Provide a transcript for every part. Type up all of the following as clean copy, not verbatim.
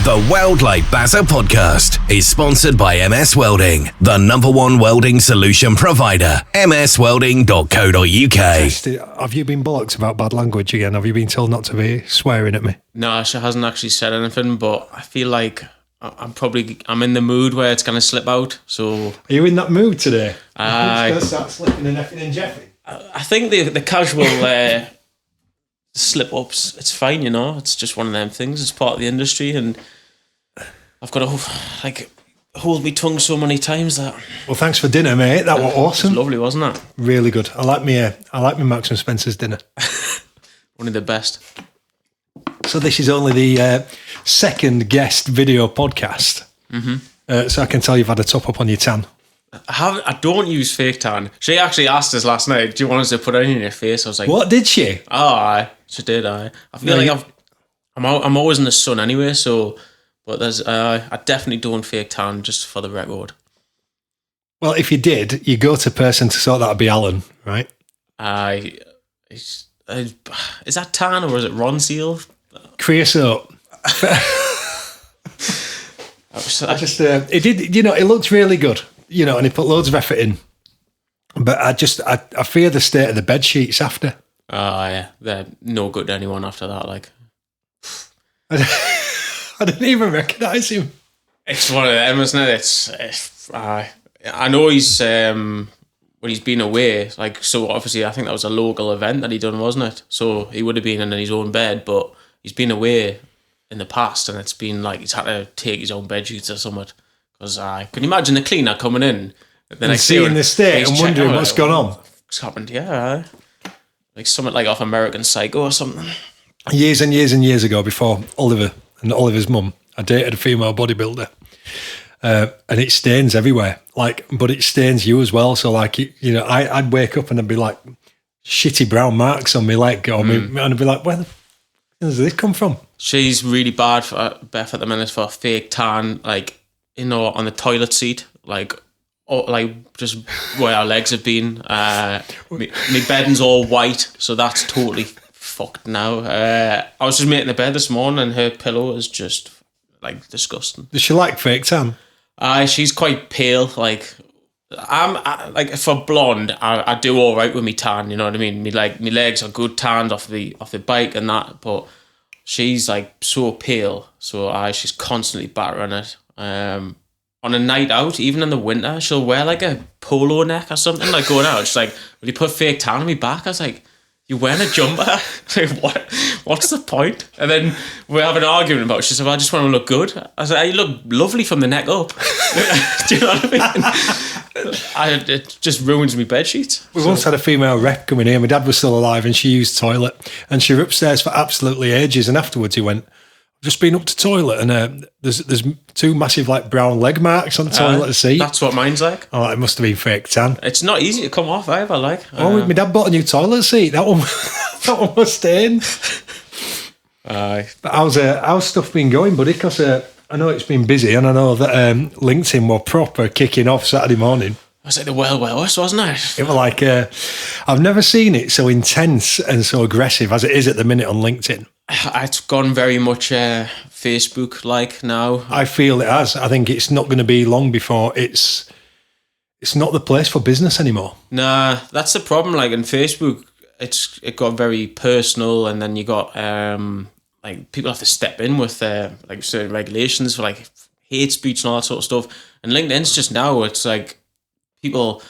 The Weld Like Bazza podcast is sponsored by MS Welding, the #1 welding solution provider. mswelding.co.uk. Have you been bollocked about bad language again? Have you been told not to be swearing at me? No, she hasn't actually said anything, but I feel like I'm in the mood where it's going to slip out. So are you in that mood today? I'm going to start slipping and effing in Jeffy. I think the casual slip-ups, it's fine, you know. It's just one of them things. It's part of the industry, and I've got to hold my tongue so many times that. Well, thanks for dinner, mate. That was awesome. It was lovely, wasn't it? Really good. I like me Marks and Spencer's dinner. One of the best. So this is only the second guest video podcast. Mm-hmm. So I can tell you've had a top up on your tan. I don't use fake tan. She actually asked us last night, do you want us to put it in your face? I was like, what did she? Oh, aye. She did, aye. I feel I'm always in the sun anyway, so, but I definitely don't fake tan, just for the record. Well, if you did, you go to person to sort that would be Alan, right? Is that tan or is it Ron Steele? Creosote. It did, you know, it looked really good. You know, and he put loads of effort in. But I fear the state of the bed sheets after. Oh, yeah. They're no good to anyone after that, like. I didn't even recognise him. It's one of them, isn't it? I know he's, when he's been away, like, so obviously I think that was a local event that he done, wasn't it? So he would have been in his own bed, but he's been away in the past, and it's been like he's had to take his own bed sheets or something. Because can you imagine the cleaner coming in and seeing the state and wondering what's gone on? What's happened? Yeah, like something like off American Psycho or something. Years and years and years ago, before Oliver and Oliver's mum, I dated a female bodybuilder, and it stains everywhere. But it stains you as well. So I'd wake up and there'd be like shitty brown marks on my leg, and I'd be like, where the f*** does this come from? She's really bad for Beth at the minute for fake tan, like, you know, on the toilet seat, just where our legs have been. My bedding's all white, so that's totally fucked now. I was just making the bed this morning, and her pillow is just like disgusting. Does she like fake tan? She's quite pale. Like like for blonde, I do all right with me tan. You know what I mean? Me legs are good tanned off the bike and that, but she's like so pale, so she's constantly battering it. On a night out, even in the winter, she'll wear like a polo neck or something, like going out. She's like, will you put fake tan on me back? I was like, you wearing a jumper? Like, what's the point? And then we're having an argument about it. She said, well, I just want to look good. I was like, you look lovely from the neck up. Do you know what I mean? It just ruins me bed sheets. We once had a female rep coming here. My dad was still alive and she used toilet, and she was upstairs for absolutely ages, and afterwards he went, just been up to toilet, and there's two massive like brown leg marks on the toilet seat. That's what mine's like. Oh, it must have been fake tan. It's not easy to come off either. Like, my dad bought a new toilet seat. That one was stained. But how's stuff been going, buddy? Because I know it's been busy, and I know that LinkedIn were proper kicking off Saturday morning. It was like the Wild West, wasn't it? It was like I've never seen it so intense and so aggressive as it is at the minute on LinkedIn. It's gone very much Facebook-like now. I feel it has. I think it's not going to be long before it's not the place for business anymore. Nah, that's the problem. Like in Facebook, it got very personal, and then you got like people have to step in with like certain regulations for like hate speech and all that sort of stuff. And LinkedIn's just now, it's like people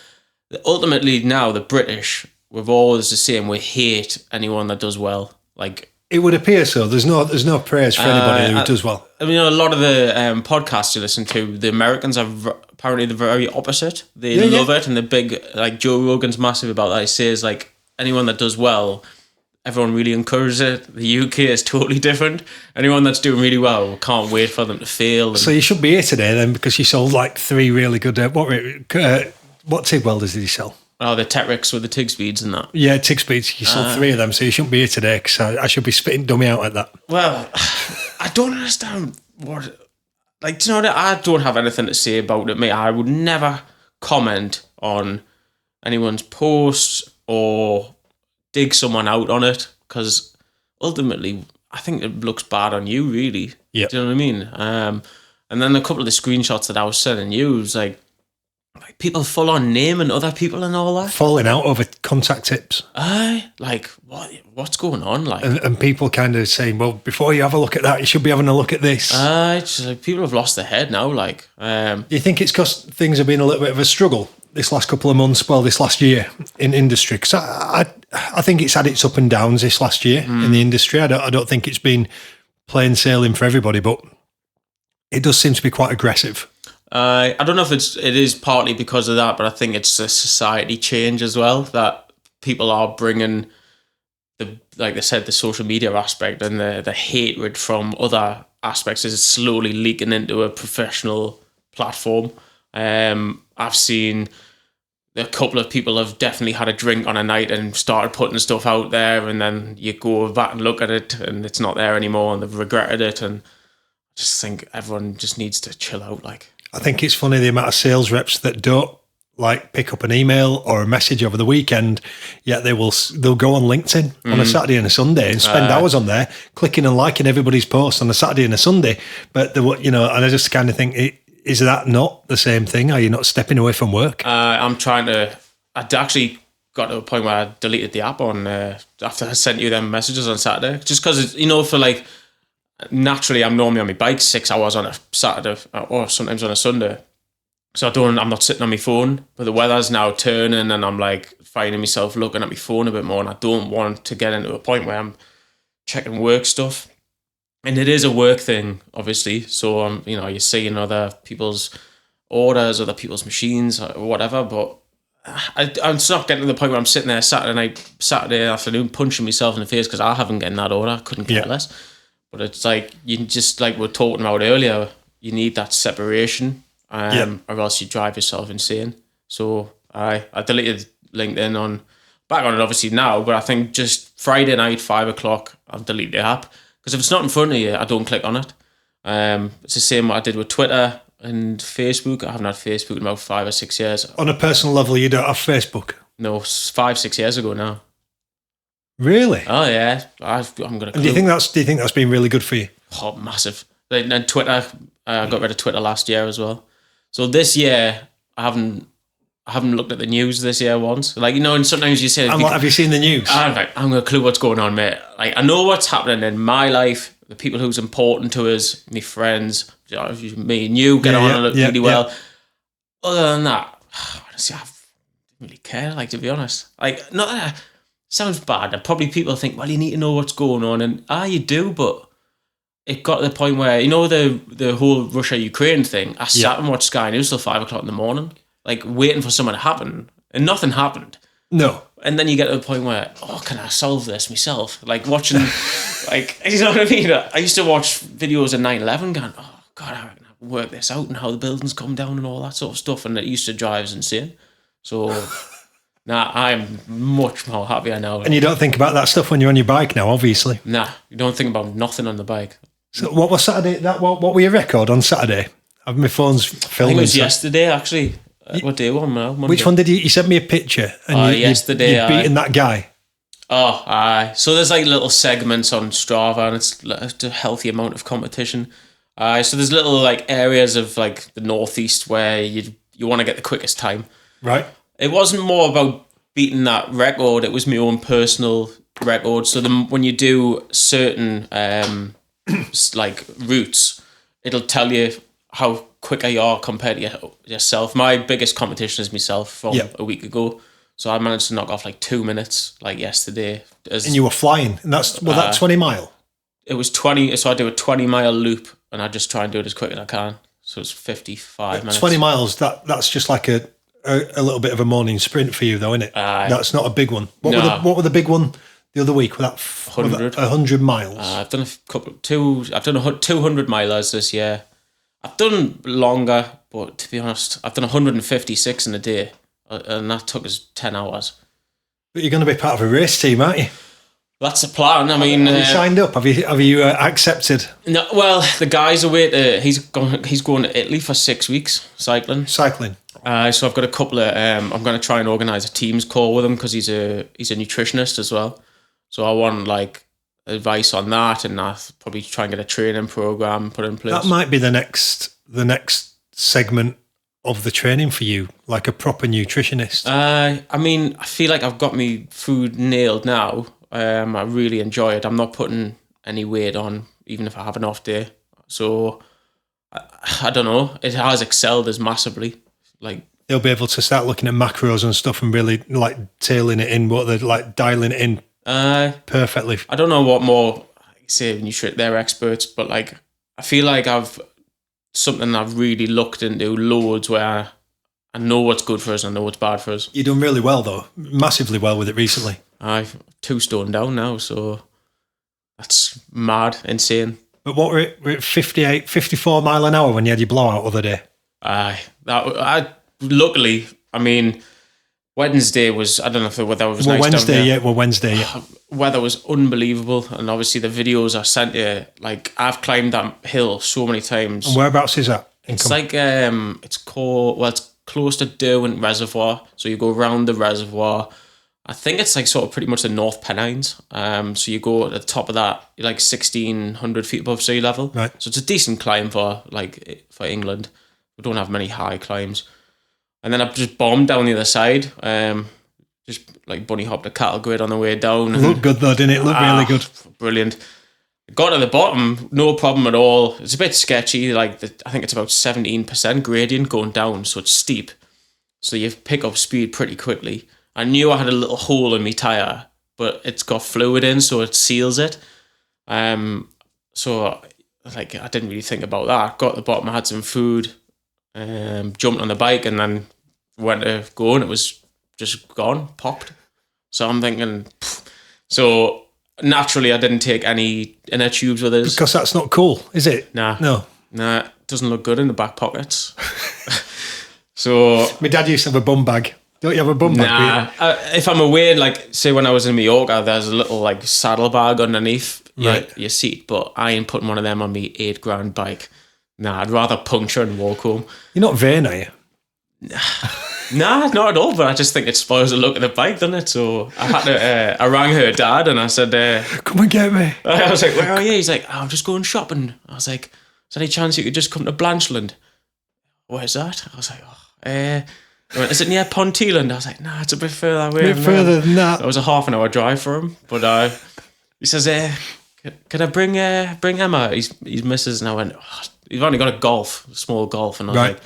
ultimately now the British, we're always the same. We hate anyone that does well. Like. It would appear so. There's no praise for anybody who does well. I mean, a lot of the podcasts you listen to, the Americans are apparently the very opposite. They love it, and the big, like Joe Rogan's massive about that. He says like anyone that does well, everyone really encourages it. The UK is totally different. Anyone that's doing really well, can't wait for them to fail. So you should be here today then, because you sold like 3 really good. What TIG welders did you sell? Oh, the Tetrix with the TIG speeds and that. Yeah, TIG speeds. You sold 3 of them, so you shouldn't be here today, because I should be spitting dummy out at that. Well, I don't understand what... Like, do you know what? I don't have anything to say about it, mate. I would never comment on anyone's posts or dig someone out on it, because ultimately I think it looks bad on you, really. Yeah. Do you know what I mean? And then a couple of the screenshots that I was sending you was like people full on naming other people and all that. Falling out over contact tips. Like what's going on? Like, and people kind of saying, well, before you have a look at that, you should be having a look at this. it's just like people have lost their head now. Like, do you think it's because things have been a little bit of a struggle this last couple of months, well, this last year in industry? Because I think it's had its up and downs this last year in the industry. I don't think it's been plain sailing for everybody, but it does seem to be quite aggressive. I don't know if it is partly because of that, but I think it's a society change as well, that people are bringing like they said, the social media aspect and the hatred from other aspects is slowly leaking into a professional platform. I've seen a couple of people have definitely had a drink on a night and started putting stuff out there, and then you go back and look at it and it's not there anymore and they've regretted it. And I just think everyone just needs to chill out. Like, I think it's funny the amount of sales reps that don't like pick up an email or a message over the weekend, yet they'll go on LinkedIn on a Saturday and a Sunday and spend hours on there clicking and liking everybody's posts on a Saturday and a Sunday. But and I just kind of think, is that not the same thing? Are you not stepping away from work? I actually got to a point where I deleted the app on after I sent you them messages on Saturday, just because for like, naturally I'm normally on my bike 6 hours on a Saturday or sometimes on a Sunday, so I'm not sitting on my phone. But the weather's now turning and I'm like finding myself looking at my phone a bit more, and I don't want to get into a point where I'm checking work stuff. And it is a work thing, obviously. So you're seeing other people's orders, other people's machines, or whatever. But I'm just not getting to the point where I'm sitting there Saturday afternoon, punching myself in the face because I haven't gotten that order. I couldn't care less. But it's like, you just, like we were talking about earlier, you need that separation, or else you drive yourself insane. So I deleted LinkedIn back on it obviously now, but I think just Friday night, 5 o'clock, I'll delete the app. Because if it's not in front of you, I don't click on it. It's the same what I did with Twitter and Facebook. I haven't had Facebook in about 5 or 6 years. On a personal level, you don't have Facebook? No, 5-6 years ago now. Really? Oh yeah, I'm gonna. And do you think that's been really good for you? Oh, massive. And Twitter, I got rid of Twitter last year as well. So this year, I haven't looked at the news this year once. Like, and sometimes you say, have you seen the news? I'm gonna clue what's going on, mate. Like, I know what's happening in my life, the people who's important to us, my friends, me and you get on really well. Other than that, honestly, I don't really care, like, to be honest. Like, not that sounds bad, and probably people think, well, you need to know what's going on, and you do, but it got to the point where, the whole Russia-Ukraine thing, I sat and watched Sky News till 5 o'clock in the morning, like, waiting for something to happen, and nothing happened. No. And then you get to the point where, can I solve this myself? Like, watching, like, you know what I mean? I used to watch videos of 9/11 going, oh, God, I reckon I can work this out and how the buildings come down and all that sort of stuff, and it used to drive us insane. So... Nah, I'm much more happier now. And you don't think about that stuff when you're on your bike now, obviously. Nah, you don't think about nothing on the bike. So what was Saturday? What were your record on Saturday? My phone's filming. I think it was yesterday, actually. What day was it now? Monday. Which one did you sent me a picture? And yesterday. You'd beaten that guy. Oh, aye. So there's like little segments on Strava, and it's a healthy amount of competition. So there's little like areas of like the northeast where you want to get the quickest time. Right. It wasn't more about beating that record, it was my own personal record. So when you do certain like routes, it'll tell you how quicker you are compared to yourself. My biggest competition is myself from a week ago. So I managed to knock off like 2 minutes like yesterday. And you were flying. And that's, that 20 mile? It was 20, so I do a 20-mile loop and I just try and do it as quick as I can. So it's 55 minutes. 20 miles, that's just like a little bit of a morning sprint for you, though, isn't it? That's not a big one. What were the big one the other week? Was that 100? 100 miles. I've done I've done 200 milers this year. I've done longer, but to be honest, I've done 156 in a day, and that took us 10 hours. But you're going to be part of a race team, aren't you? That's the plan. I mean, have you signed up? Have you accepted? No. Well, the guy's away. He's going to Italy for 6 weeks cycling. So I've got a couple of. I'm going to try and organise a Teams call with him because he's a nutritionist as well. So I want like advice on that, and I'll probably try and get a training program put in place. That might be the next segment of the training for you, like a proper nutritionist. I mean, I feel like I've got my food nailed now. I really enjoy it. I'm not putting any weight on, even if I have an off day. So I don't know. It has excelled as massively. Like, they'll be able to start looking at macros and stuff and really like tailing it in, what they're like dialing it in perfectly. I don't know what more say they're experts, but like I feel like I've really looked into loads where I know what's good for us and I know what's bad for us. You've done really well though, massively well with it recently. I've 2 stone down now, so that's mad, insane. But what we're at 54 mile an hour when you had your blowout the other day. Luckily, I mean, Wednesday was, I don't know if the weather was nice Wednesday, down there. Wednesday. Weather was unbelievable, and obviously the videos I sent you, like I've climbed that hill so many times. And whereabouts is that? It's like it's close to Derwent Reservoir, so you go around the reservoir. I think it's like sort of pretty much the North Pennines. So you go at the top of that, you're like 1,600 feet above sea level. Right. So it's a decent climb for England. We don't have many high climbs. And then I've just bombed down the other side. Just like bunny hopped a cattle grid on the way down. It looked good though, didn't it? It looked really good. Brilliant. Got to the bottom, no problem at all. It's a bit sketchy. Like I think it's about 17% gradient going down, so it's steep. So you pick up speed pretty quickly. I knew I had a little hole in my tyre, but it's got fluid in, so it seals it. So like I didn't really think about that. Got to the bottom, I had some food, jumped on the bike, and then went to go, and it was just gone, popped. So I'm thinking, so naturally I didn't take any inner tubes with us. Because that's not cool, is it? Nah. No. Nah, it doesn't look good in the back pockets. So my dad used to have a bum bag. Don't you have a bum bag? Nah, if I'm away, like say when I was in Mallorca, there's a little like saddle bag underneath your seat, but I ain't putting one of them on me $8,000 bike. Nah, I'd rather puncture and walk home. You're not vain, are you? Nah, not at all, but I just think it spoils the look of the bike, doesn't it? So I had to, I rang her dad and I said, come and get me. I was like, where are you? He's like, I'm just going shopping. I was like, is there any chance you could just come to Blanchland? Where's that? I was like, he went, is it near Ponteland? I was like, nah, it's a bit further away. A bit further than that. It was a half an hour drive for him. But he says, can I bring Emma? He's missus. And I went, you've only got a small golf. And I was like,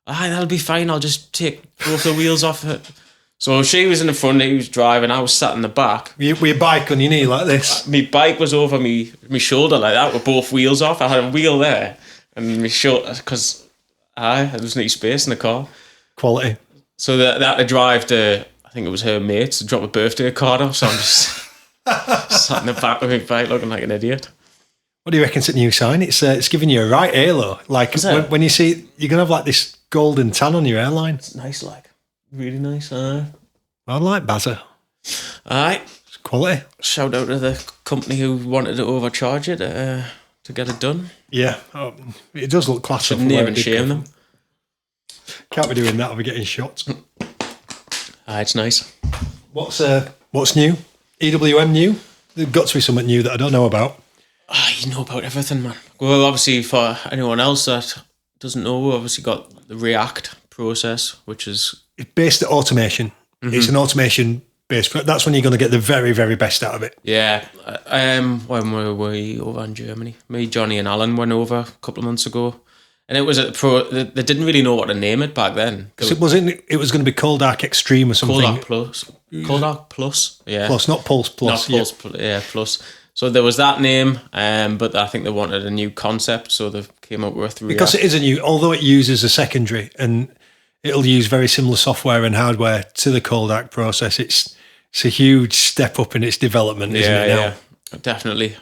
that'll be fine. I'll just take both the wheels off it. So she was in the front, he was driving, I was sat in the back. With your bike on your knee like this? My bike was over me shoulder like that with both wheels off. I had a wheel there and my shoulder, because there was no space in the car. Quality. So that had to drive to, I think it was her mates, to drop a birthday card off. So I'm just sat in the back with my bike looking like an idiot. What do you reckon's a new sign? It's giving you a right halo. Like when you see, you're going to have like this golden tan on your airline. It's nice, like. Really nice. I like Bazza. Aye. It's quality. Shout out to the company who wanted to overcharge it to get it done. Yeah. It does look classy. Shouldn't even shame them. Can't be doing that or we're getting shot. It's nice. What's new? EWM new? There's got to be something new that I don't know about. You know about everything, man. Well, obviously, for anyone else that doesn't know, we obviously got the React process, which is... It's based at automation. Mm-hmm. It's an automation based... That's when you're going to get the very, very best out of it. Yeah. When were we over in Germany? Me, Johnny and Alan went over a couple of months ago. And it was at the pro... They didn't really know what to name it back then. It was going to be Cold Arc Extreme or something. Cold Arc Plus. Cold Arc Plus, yeah. Plus, not Pulse Plus. Not Pulse, yeah, Plus. So there was that name, but I think they wanted a new concept, so they came up with React. Because it is a new... Although it uses a secondary and it'll use very similar software and hardware to the Cold Arc process, it's a huge step up in its development, isn't it now? Yeah, definitely.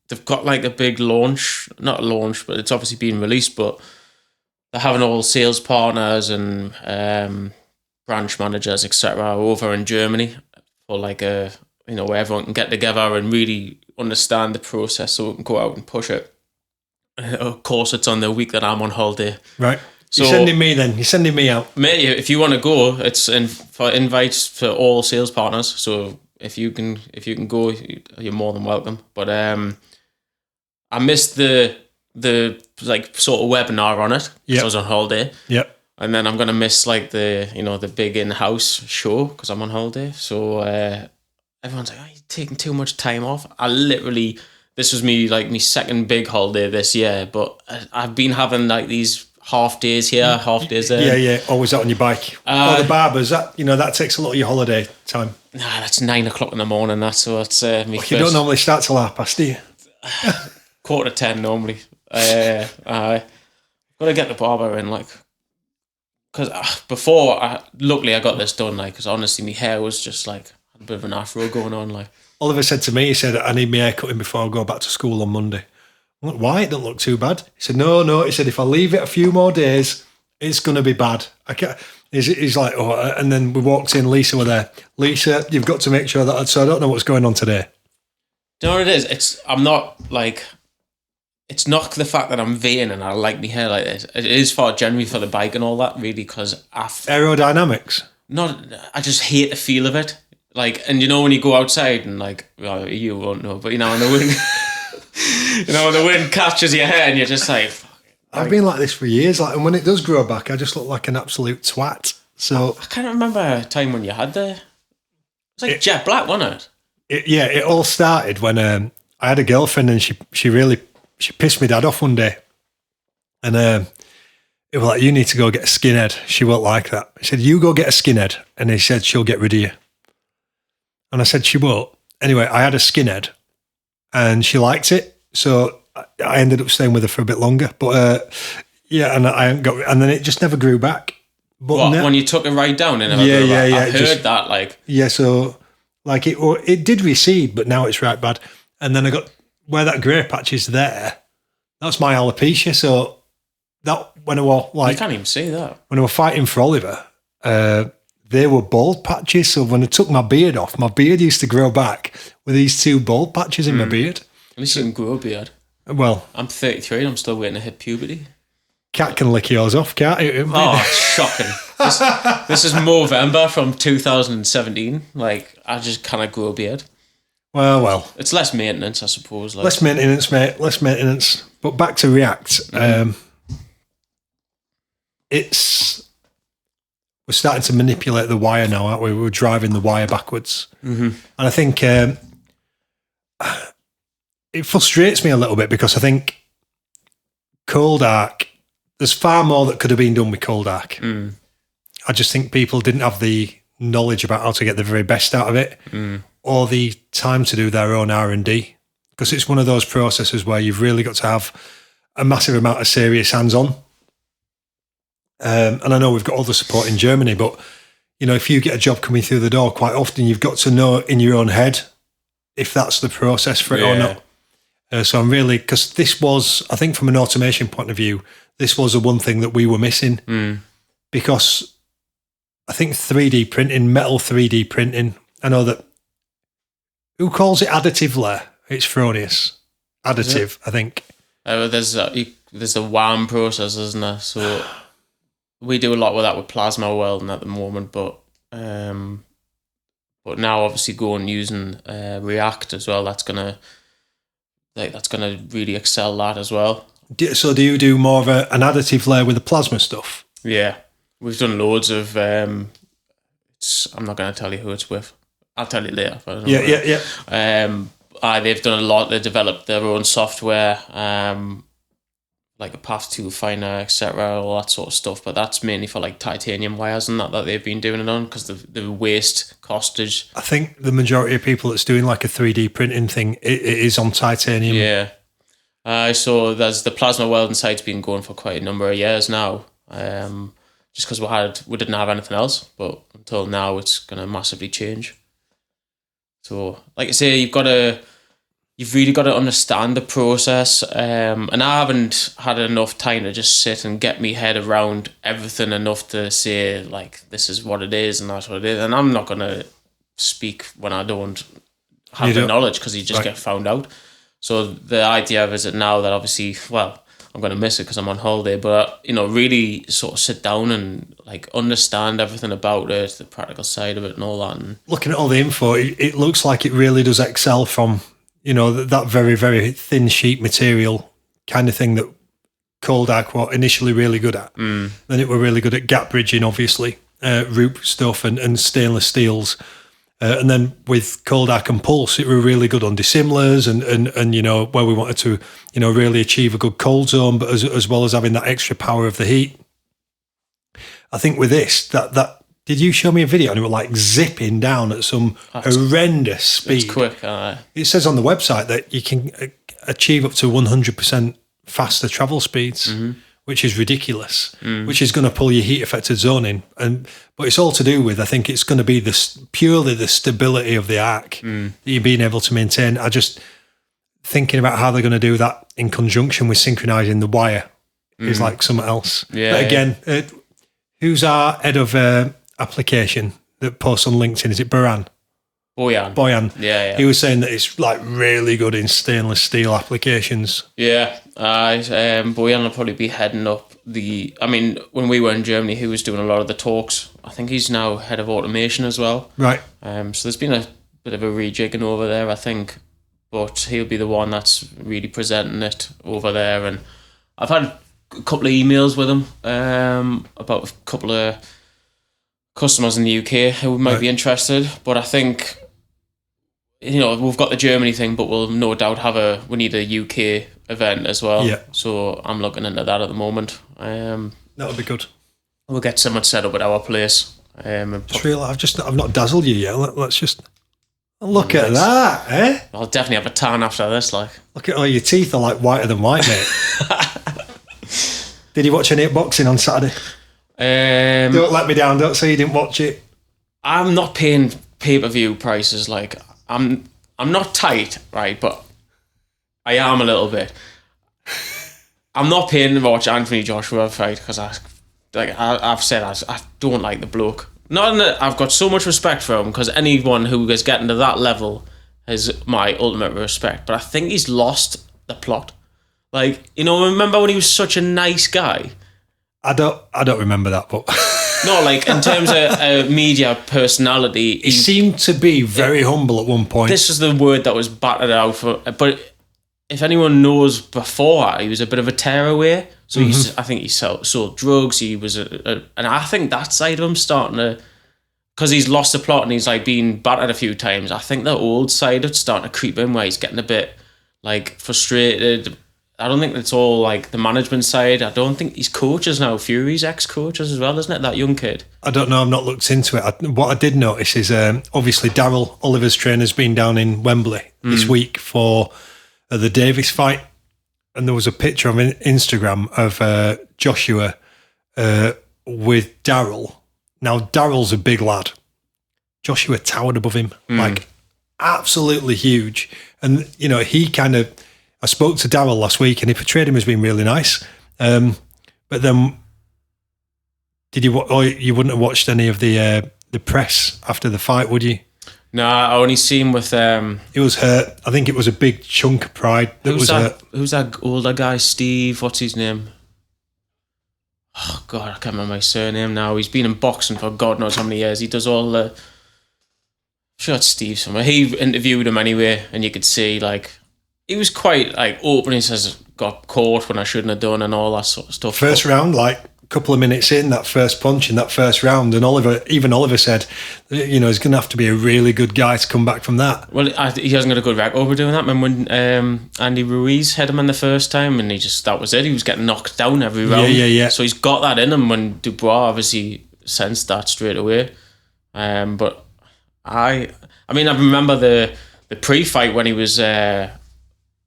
They've got like a big launch, not a launch, but it's obviously been released, but they're having all sales partners and branch managers, etc., over in Germany for like a, where everyone can get together and really understand the process so we can go out and push it. Of course, it's on the week that I'm on holiday. Right. So, you're sending me then. You're sending me out. Mate, if you want to go, it's for invites for all sales partners. So if you can go, you're more than welcome. But I missed the like sort of webinar on it because I was on holiday. Yep. And then I'm gonna miss like the big in-house show because I'm on holiday. So everyone's like, "Oh, you're taking too much time off." This was my second big holiday this year, but I've been having like these half days here, half days there. Yeah. Always out on your bike. Or the barbers, that takes a lot of your holiday time. Nah, that's 9 o'clock in the morning. That's so it's me. You don't normally start till 10:30, do you? 9:45 normally. I've got to get the barber in, like, because luckily I got this done, like, because honestly, my hair was just like a bit of an afro going on, like. Oliver said to me, he said, "I need my hair cutting before I go back to school on Monday." I'm like, "Why? It don't look too bad." He said, No. He said, "If I leave it a few more days, it's going to be bad." I can't. He's like, "Oh," and then we walked in. Lisa were there. "Lisa, you've got to make sure that." So I don't know what's going on today. Do you know what it is? I'm not like. It's not the fact that I'm vain and I like my hair like this. It is generally for the bike and all that, really, because aerodynamics. I just hate the feel of it. Like, and when you go outside and like, well, you won't know, but when the wind, when the wind catches your hair and you're just like. I've been like this for years, like, and when it does grow back, I just look like an absolute twat. So I can't remember a time when you had it was like jet black, wasn't it? It all started when I had a girlfriend and she pissed my dad off one day, and it was like, "You need to go get a skinhead. She won't like that." He said, "You go get a skinhead," and he said, "She'll get rid of you." And I said, "She won't." Anyway, I had a skinhead, and she liked it, so I ended up staying with her for a bit longer. But and then it just never grew back. But when you took it right down, and I've heard that, like, so like it did recede, but now it's right bad. And then I got where that grey patch is there. That's my alopecia. So that when I was like, you can't even see that. When I was fighting for Oliver, they were bald patches. So when I took my beard off, my beard used to grow back with these two bald patches in my beard. At least you can grow a beard. Well, I'm 33 and I'm still waiting to hit puberty. Cat can lick yours off, can't it? Oh, shocking. This is Movember from 2017. Like, I just cannot grow a beard. Well. It's less maintenance, I suppose. Like. Less maintenance, mate. Less maintenance. But back to React. We're starting to manipulate the wire now, aren't we? We're driving the wire backwards. Mm-hmm. And I think it frustrates me a little bit because I think cold arc, there's far more that could have been done with cold arc. Mm. I just think people didn't have the knowledge about how to get the very best out of it or the time to do their own R&D, because it's one of those processes where you've really got to have a massive amount of serious hands-on. And I know we've got all the support in Germany, but if you get a job coming through the door, quite often you've got to know in your own head if that's the process for it or not. So I'm really, because this was, I think from an automation point of view, this was the one thing that we were missing because I think 3D printing, metal 3D printing, I know that, who calls it additive layer? It's Fronius. Additive, I think. There's the WAM process, isn't there? So we do a lot with that with plasma welding at the moment, but now obviously going using React as well. That's gonna really excel that as well. So do you do more of an additive layer with the plasma stuff? Yeah, we've done loads of. I'm not going to tell you who it's with. I'll tell you later. Yeah. They've done a lot. They developed their own software, like a path to finer, etc., all that sort of stuff. But that's mainly for like titanium wires and that they've been doing it on because the waste costage. I think the majority of people that's doing like a 3D printing thing, it is on titanium. Yeah. So there's the plasma welding side's been going for quite a number of years now. Just because we didn't have anything else, but until now it's going to massively change. So, like I say, you've really got to understand the process. And I haven't had enough time to just sit and get me head around everything enough to say, like, this is what it is and that's what it is. And I'm not going to speak when I don't have the knowledge because you just get found out. So the idea of is it now that obviously, well, I'm going to miss it because I'm on holiday. But, really sort of sit down and like understand everything about it, the practical side of it and all that. And looking at all the info, it looks like it really does excel from, that very, very thin sheet material kind of thing that Cold Arc were initially really good at. Then it were really good at gap bridging, obviously, root stuff and stainless steels. And then with Cold Arc and Pulse, it were really good on dissimilars and where we wanted to, really achieve a good cold zone, but as well as having that extra power of the heat. I think with this, that did you show me a video and it was like zipping down at some horrendous speed? It's quick. It says on the website that you can achieve up to 100% faster travel speeds, which is ridiculous, which is going to pull your heat affected zone in. But it's all to do with, I think it's going to be purely the stability of the arc that you're being able to maintain. I just thinking about how they're going to do that in conjunction with synchronizing the wire is like something else. Yeah. But again, who's our head of application that posts on LinkedIn? Is it Boyan? Yeah. He was saying that it's like really good in stainless steel applications. Yeah. Boyan will probably be heading up when we were in Germany, he was doing a lot of the talks. I think he's now head of automation as well. Right. So there's been a bit of a rejigging over there, I think. But he'll be the one that's really presenting it over there. And I've had a couple of emails with him about a couple of customers in the UK who might be interested. But I think, we've got the Germany thing, but we'll no doubt we need a UK event as well. Yeah. So I'm looking into that at the moment. That'll be good. We'll get someone set up at our place. I've not dazzled you yet. Let's just look at that, eh? I'll definitely have a tan after this. Like, look at all your teeth are like whiter than white, mate. Did you watch any boxing on Saturday? Don't let me down. Don't say you didn't watch it. I'm not paying pay-per-view prices. Like, I'm not tight, right? But I am a little bit. I'm not paying to watch Anthony Joshua fight because I've said I don't like the bloke. Not that I've got so much respect for him, because anyone who is getting to that level has my ultimate respect. But I think he's lost the plot. Like, remember when he was such a nice guy? I don't remember that, but no, like in terms of media personality, he seemed to be very humble at one point. This is the word that was battered out for. But if anyone knows before, he was a bit of a tearaway. So I think he sold drugs. He was and I think that side of him starting to, because he's lost the plot and he's like been battered a few times. I think the old side of it's starting to creep in, where he's getting a bit like frustrated. I don't think it's all like the management side. I don't think he's coaches now. Fury's ex-coaches as well, isn't it? That young kid. I don't know. I've not looked into it. What I did notice is obviously Daryl Oliver's trainer's been down in Wembley this week for the Davis fight. And there was a picture on Instagram of Joshua with Daryl. Now, Daryl's a big lad. Joshua towered above him, like absolutely huge. And, he kind of... I spoke to Daryl last week and he portrayed him as being really nice. But then, you wouldn't have watched any of the press after the fight, would you? No, I only seen him with... He was hurt. I think it was a big chunk of pride that was hurt. Who's that older guy, Steve? What's his name? Oh, God, I can't remember my surname now. He's been in boxing for God knows how many years. He does all the... I'm sure it's Steve somewhere. He interviewed him anyway, and you could see, like... He was quite like open. He says, got caught when I shouldn't have done and all that sort of stuff. First round, like a couple of minutes in, that first punch in that first round, and Oliver said, he's going to have to be a really good guy to come back from that. Well, he hasn't got a good record over doing that. Remember when Andy Ruiz had him in the first time, and that was it. He was getting knocked down every round. Yeah. So he's got that in him. When Dubois obviously sensed that straight away. But I remember the pre-fight when he was.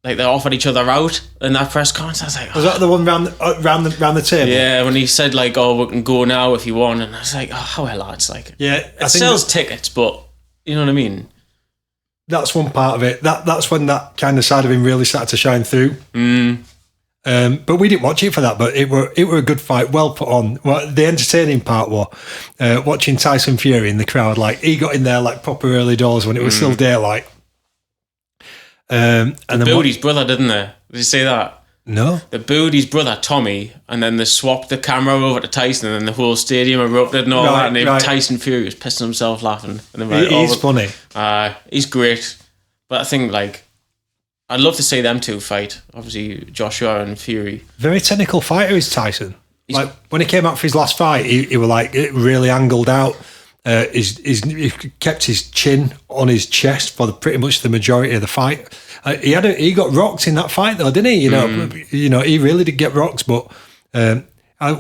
Like they offered each other out in that press conference. I was like, was that the one round the table? Yeah, when he said like, "Oh, we can go now if you want," and I was like, "Oh, how hell, lads!" Like, yeah, it sells tickets, but you know what I mean. That's one part of it. That's when that kind of side of him really started to shine through. But we didn't watch it for that. But it were a good fight, well put on. Well, the entertaining part was watching Tyson Fury in the crowd. Like he got in there like proper early doors when it was still daylight. And then booed his brother, didn't they? Did you see that? No. They booed his brother Tommy, and then they swapped the camera over to Tyson, and then the whole stadium erupted and all that. And Tyson Fury was pissing himself laughing. And He's funny. He's great, but I think like I'd love to see them two fight. Obviously, Joshua and Fury. Very technical fighter is Tyson. Like when he came out for his last fight, he was like really angled out. He kept his chin on his chest for pretty much the majority of the fight. He got rocked in that fight though, didn't he? You know, he really did get rocked. But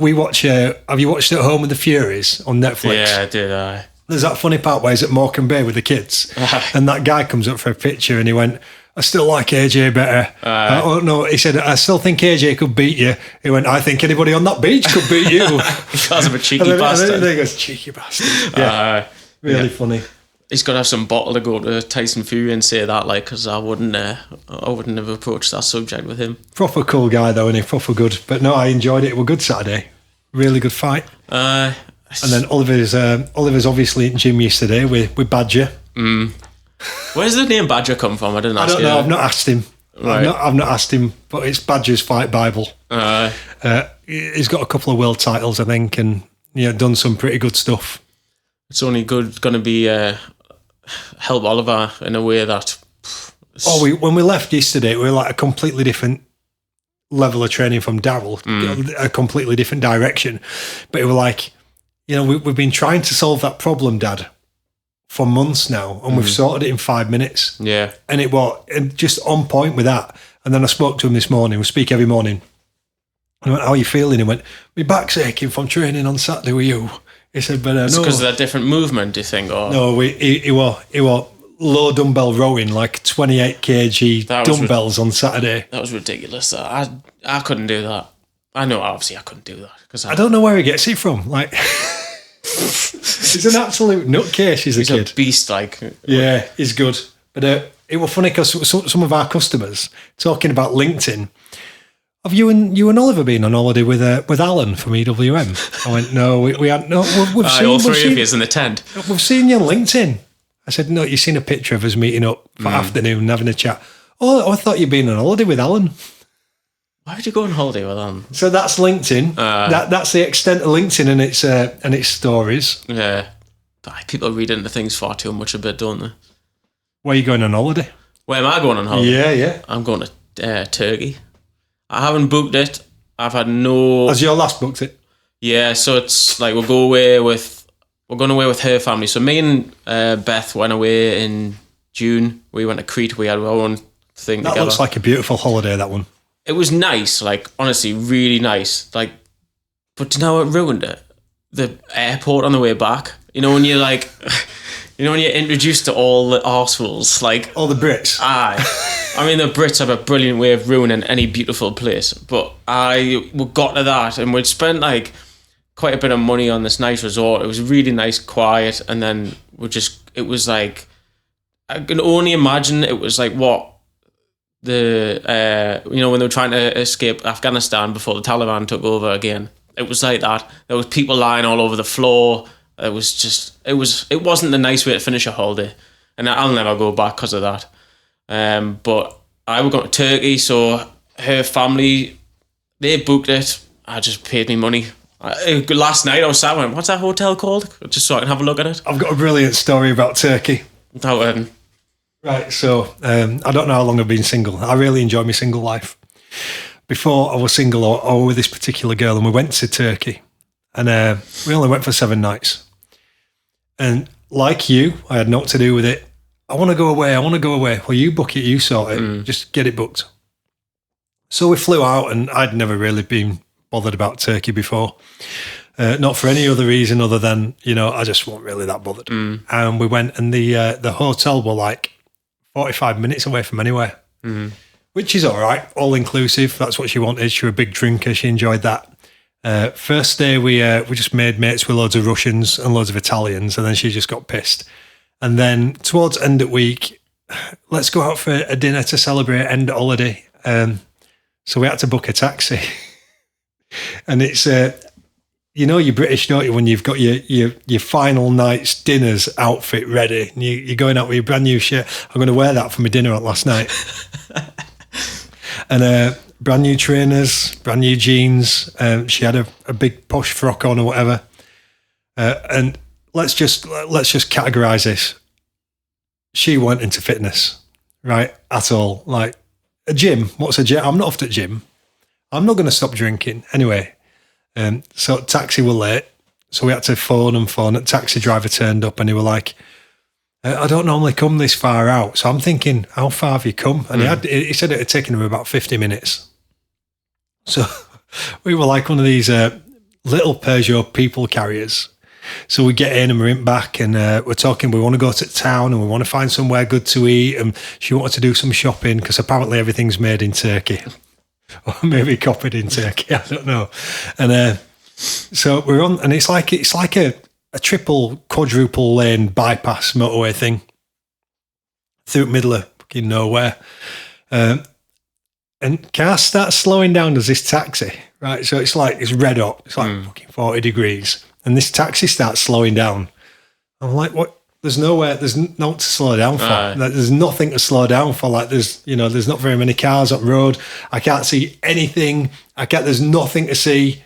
we watch. Have you watched At Home with the Furies on Netflix? Yeah, I did. There's that funny part where he's at Morecambe Bay with the kids, and that guy comes up for a picture, and he went, "I still like AJ better." Oh no, he said, "I still think AJ could beat you." He went, "I think anybody on that beach could beat you." Because of a cheeky bastard. And then he goes, "Cheeky bastard." Yeah, really funny. He's got to have some bottle to go to Tyson Fury and say that, like, because I wouldn't have approached that subject with him. Proper cool guy though, and he proper good. But no, I enjoyed it. It was a good Saturday. Really good fight. And then Oliver's obviously in gym yesterday with Badger. Where's the name Badger come from? I don't know. I've not asked him. Right. I've not asked him, but it's Badger's Fight Bible. He's got a couple of world titles, I think, and done some pretty good stuff. It's only going to be help Oliver in a way that. When we left yesterday, we were like a completely different level of training from Daryl, a completely different direction. But it was like, we've been trying to solve that problem, Dad, for months now, and we've sorted it in 5 minutes. Yeah. And it was just on point with that. And then I spoke to him this morning. We speak every morning. And I went, "How are you feeling?" He went, "My back's aching from training on Saturday with you." He said, "But it's no." because of that different movement, do you think? Or? No, he was low dumbbell rowing, like 28 kg dumbbells on Saturday. That was ridiculous. I couldn't do that. I know, obviously, I couldn't do that. Because I don't know where he gets it from. Like, he's an absolute nutcase. He's a kid. A beast, like. Yeah, he's good. But it was funny because some of our customers talking about LinkedIn. Have you and Oliver been on holiday with Alan from EWM? I went, "No, we hadn't. No, we've seen all three of you in the tent. We've seen you on LinkedIn." I said, "No, you've seen a picture of us meeting up for afternoon and having a chat." "Oh, I thought you'd been on holiday with Alan." Why would you go on holiday with Alan? So that's LinkedIn. That's the extent of LinkedIn and its stories. Yeah, but people read into things far too much a bit, don't they? Where are you going on holiday? Where am I going on holiday? Yeah. I'm going to Turkey. I haven't booked it. I've had no. Has your last booked it? Yeah, so it's like we're going away with her family. So me and Beth went away in June. We went to Crete. We had our own thing together. That looks like a beautiful holiday, that one. It was nice, like honestly, really nice. Like, but do you know what ruined it? The airport on the way back. When you're like, when you're introduced to all the arseholes, like all the Brits. I mean, the Brits have a brilliant way of ruining any beautiful place. But we got to that, and we'd spent like quite a bit of money on this nice resort. It was really nice, quiet, and then it was like, I can only imagine it was like what when they were trying to escape Afghanistan before the Taliban took over again. It was like that. There was people lying all over the floor. It wasn't the nice way to finish a holiday, and I'll never go back because of that. But I was going to Turkey, so her family, they booked it. I just paid me money. Last night I was sat went, "What's that hotel called?" Just so I can have a look at it. I've got a brilliant story about Turkey. Right, so I don't know how long I've been single. I really enjoy my single life. Before I was single, I was with this particular girl, and we went to Turkey, and we only went for 7 nights. And like you, I had naught to do with it. I want to go away. Well, you book it, you sort it. Just get it booked. So we flew out, and I'd never really been bothered about Turkey before. Not for any other reason other than, I just wasn't really that bothered. And we went, and the hotel were like 45 minutes away from anywhere, which is all right, all inclusive. That's what she wanted. She was a big drinker. She enjoyed that. First day, we just made mates with loads of Russians and loads of Italians, and then she just got pissed. And then towards end of week, let's go out for a dinner to celebrate end of holiday. So we had to book a taxi. And it's, you're British, don't you, when you've got your final night's dinner's outfit ready. And you're going out with your brand new shirt. I'm going to wear that for my dinner out last night. And brand new trainers, brand new jeans. She had a big posh frock on or whatever. And let's just categorize this. She went into fitness, right? At all. Like a gym. What's a gym? I'm not off at gym. I'm not going to stop drinking anyway. So taxi were late. So we had to phone. The taxi driver turned up and they were like, I don't normally come this far out. So I'm thinking, how far have you come? And he said it had taken him about 50 minutes. So we were like one of these little Peugeot people carriers. So we get in and we're in back and we're talking, we want to go to town and we want to find somewhere good to eat. And she wanted to do some shopping because apparently everything's made in Turkey. Or maybe copied in Turkey, I don't know. And so we're on, and it's like a triple, quadruple lane bypass motorway thing through the middle of fucking nowhere. And car starts slowing down as this taxi, right? So it's red hot. It's like fucking 40 degrees. And this taxi starts slowing down. I'm like, what? There's nowhere, there's no to slow down for. There's nothing to slow down for. Like there's not very many cars on the road. I can't see anything. There's nothing to see.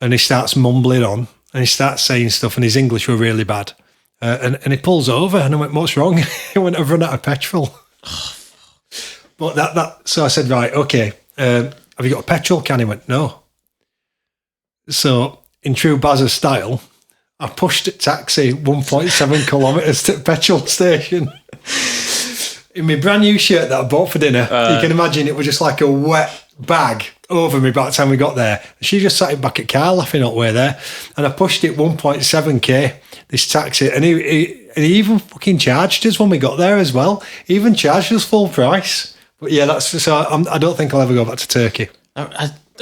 And he starts mumbling on and he starts saying stuff and his English were really bad. And he pulls over and I went, what's wrong? He went, I've run out of petrol. But so I said, right, okay, have you got a petrol can? He went, no. So in true Bazza style, I pushed a taxi 1.7 kilometres to the petrol station in my brand new shirt that I bought for dinner. You can imagine it was just like a wet bag over me by the time we got there. She just sat back at car laughing all the way there. And I pushed it 1.7k, this taxi. And he even fucking charged us when we got there as well. He even charged us full price. But yeah, that's just, I don't think I'll ever go back to Turkey.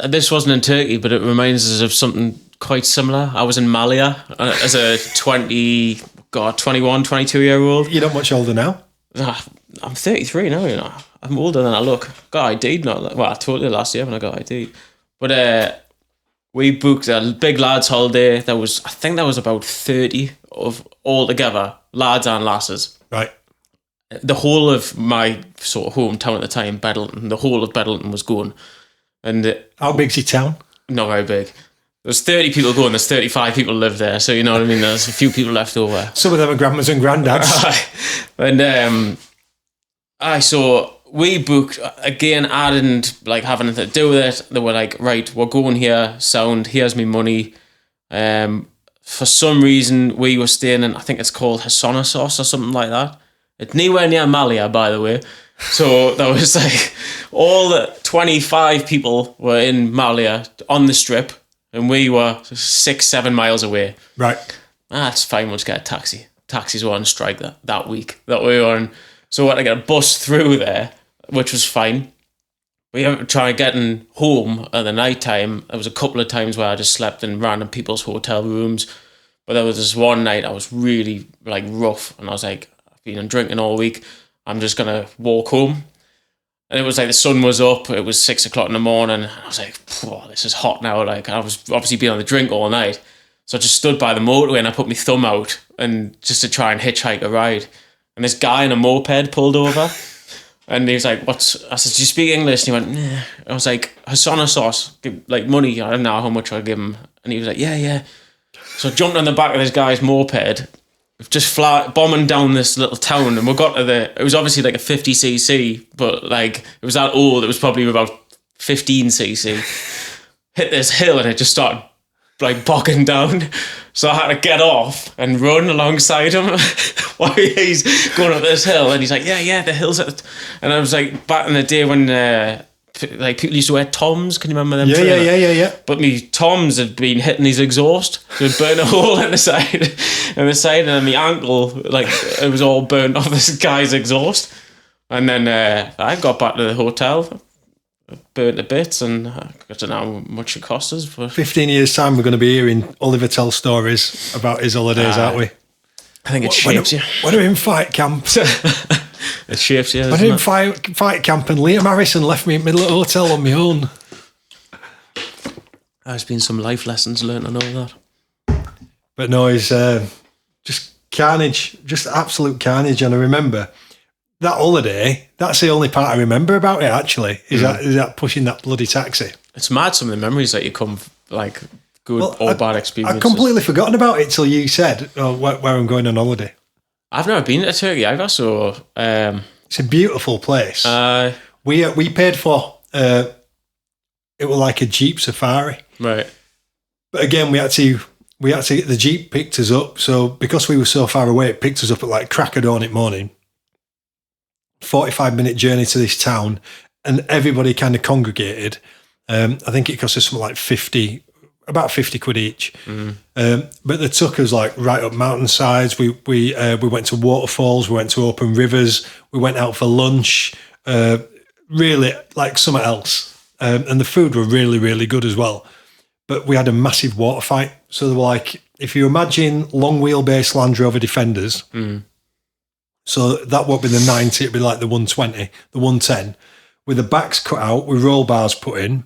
This wasn't in Turkey, but it reminds us of something quite similar. I was in Malia as a 21, 22-year-old. You're not much older now. I'm 33 now, you know. I'm older than I look. Got ID'd not. Well, I told you last year when I got ID'd. But we booked a big lads holiday. I think there was about 30 of all together, lads and lasses. Right. The whole of my sort of hometown at the time, Bedlington, the whole of Bedlington was going. And how big's your town? Not very big. There's 30 people going, there's 35 people live there. So, you know what I mean? There's a few people left over. Some of them are grandmas and granddads. And so we booked, again, I didn't have anything to do with it. They were like, right, we're going here, sound, here's me money. For some reason, we were staying in, I think it's called Hassonasos or something like that. It's nowhere near Malia, by the way. So there was all the 25 people were in Malia on the strip. And we were 6-7 miles away. Right. That's fine, we'll just get a taxi. Taxis were on strike that week that we were on. So we had to get a bus through there, which was fine. We were trying getting home at the night time. There was a couple of times where I just slept in random people's hotel rooms. But there was this one night I was really rough. And I was like, I've been drinking all week. I'm just going to walk home. And it was the sun was up. It was 6 o'clock in the morning. And I was like, this is hot now. I was obviously been on the drink all night. So I just stood by the motorway and I put my thumb out and just to try and hitchhike a ride. And this guy in a moped pulled over. And he was like, what's... I said, do you speak English? And he went, nah. I was like, Hasana sauce, money. I don't know how much I'll give him. And he was like, yeah. So I jumped on the back of this guy's moped, just bombing down this little town, and we got to it was obviously a 50cc, but it was that old, it was probably about 15cc. Hit this hill and it just started bogging down. So I had to get off and run alongside him while he's going up this hill, and he's like, yeah, the hill's at and I was back in the day when people used to wear Toms. Can you remember them? Yeah. But me Toms had been hitting his exhaust, so it burned a hole in the side, and then my ankle, it was all burnt off this guy's exhaust. And then I got back to the hotel, burnt to bits, and I don't know how much it cost us. But 15 years time, we're going to be hearing Oliver tell stories about his holidays, aren't we? I think it shapes you. When we're in fight camp. It shapes you. When in fight camp and Liam Harrison left me in the middle of the hotel on my own. There's been some life lessons learned and all that. But no, it's just carnage, just absolute carnage. And I remember that holiday, that's the only part I remember about it, actually, is that pushing that bloody taxi. It's mad, some of the memories that you come, like, good or bad experiences. I'd completely forgotten about it till you said where I'm going on holiday. I've never been to Turkey either, so... it's a beautiful place. We paid for... it was like a Jeep safari. Right. But again, we had to the Jeep picked us up. So because we were so far away, it picked us up at like crack of dawn at morning. 45-minute journey to this town, and everybody kind of congregated. I think it cost us something like about 50 quid each. But they took us like right up mountainsides. We went to waterfalls. We went to open rivers. We went out for lunch. Really like something else. And the food were really, really good as well. But we had a massive water fight. So they were like, if you imagine long wheelbase Land Rover Defenders, so that won't be the 90, it'd be like the 120, the 110, with the backs cut out, with roll bars put in.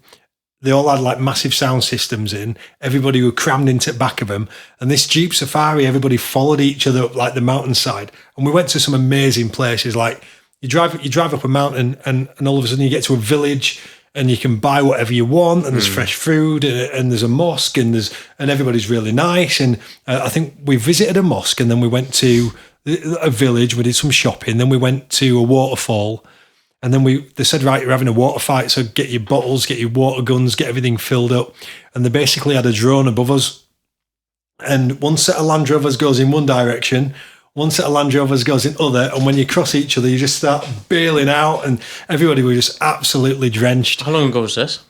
They all had like massive sound systems in. Everybody were crammed into the back of them. And this Jeep Safari, everybody followed each other up like the mountainside. And we went to some amazing places. Like you drive up a mountain and all of a sudden you get to a village and you can buy whatever you want, and there's fresh food, and there's a mosque, and everybody's really nice. And I think we visited a mosque, and then we went to a village. We did some shopping. Then we went to a waterfall, and then they said, right, you're having a water fight, so get your bottles, get your water guns, get everything filled up. And they basically had a drone above us, and one set of Land Rovers goes in one direction, one set of Land Rovers goes in other, and when you cross each other, you just start bailing out, and everybody was just absolutely drenched. How long ago was this?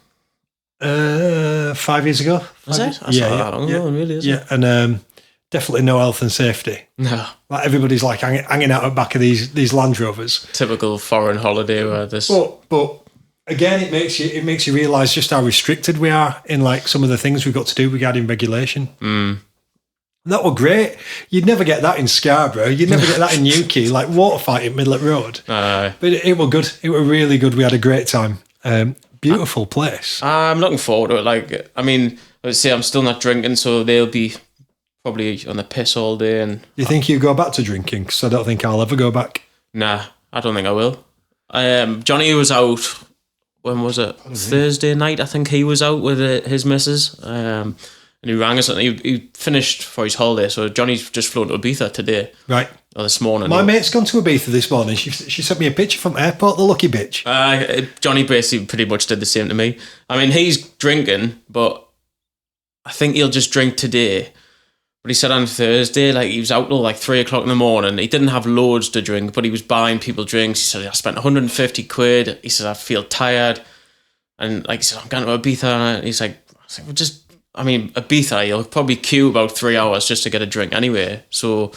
5 years ago. Was it? That's not that long ago, really, is it? Yeah, and definitely no health and safety. No. Like everybody's like hanging out at the back of these Land Rovers. Typical foreign holiday where this. But again, it makes you realise just how restricted we are in like some of the things we've got to do regarding regulation. That were great. You'd never get that in Scarborough. You'd never get that in Newquay, like water fight in Midlet Road. But it were good. It were really good. We had a great time. Beautiful place. I'm looking forward to it. Like, I mean, let's say I'm still not drinking, so they'll be probably on the piss all day. And you think you go back to drinking? Because I don't think I'll ever go back. Nah, I don't think I will. Johnny was out. When was it? Thursday night, I think he was out with his missus. And he rang us and he finished for his holiday. So Johnny's just flown to Ibiza today. Right. Or this morning. My mate's gone to Ibiza this morning. She sent me a picture from airport, the lucky bitch. Johnny basically pretty much did the same to me. I mean, he's drinking, but I think he'll just drink today. But he said on Thursday, like he was out till like 3 o'clock in the morning. He didn't have loads to drink, but he was buying people drinks. He said, I spent 150 quid. He said, I feel tired. And like he said, I'm going to Ibiza. And he's like, well, just... I mean, Ibiza, you'll probably queue about 3 hours just to get a drink anyway. So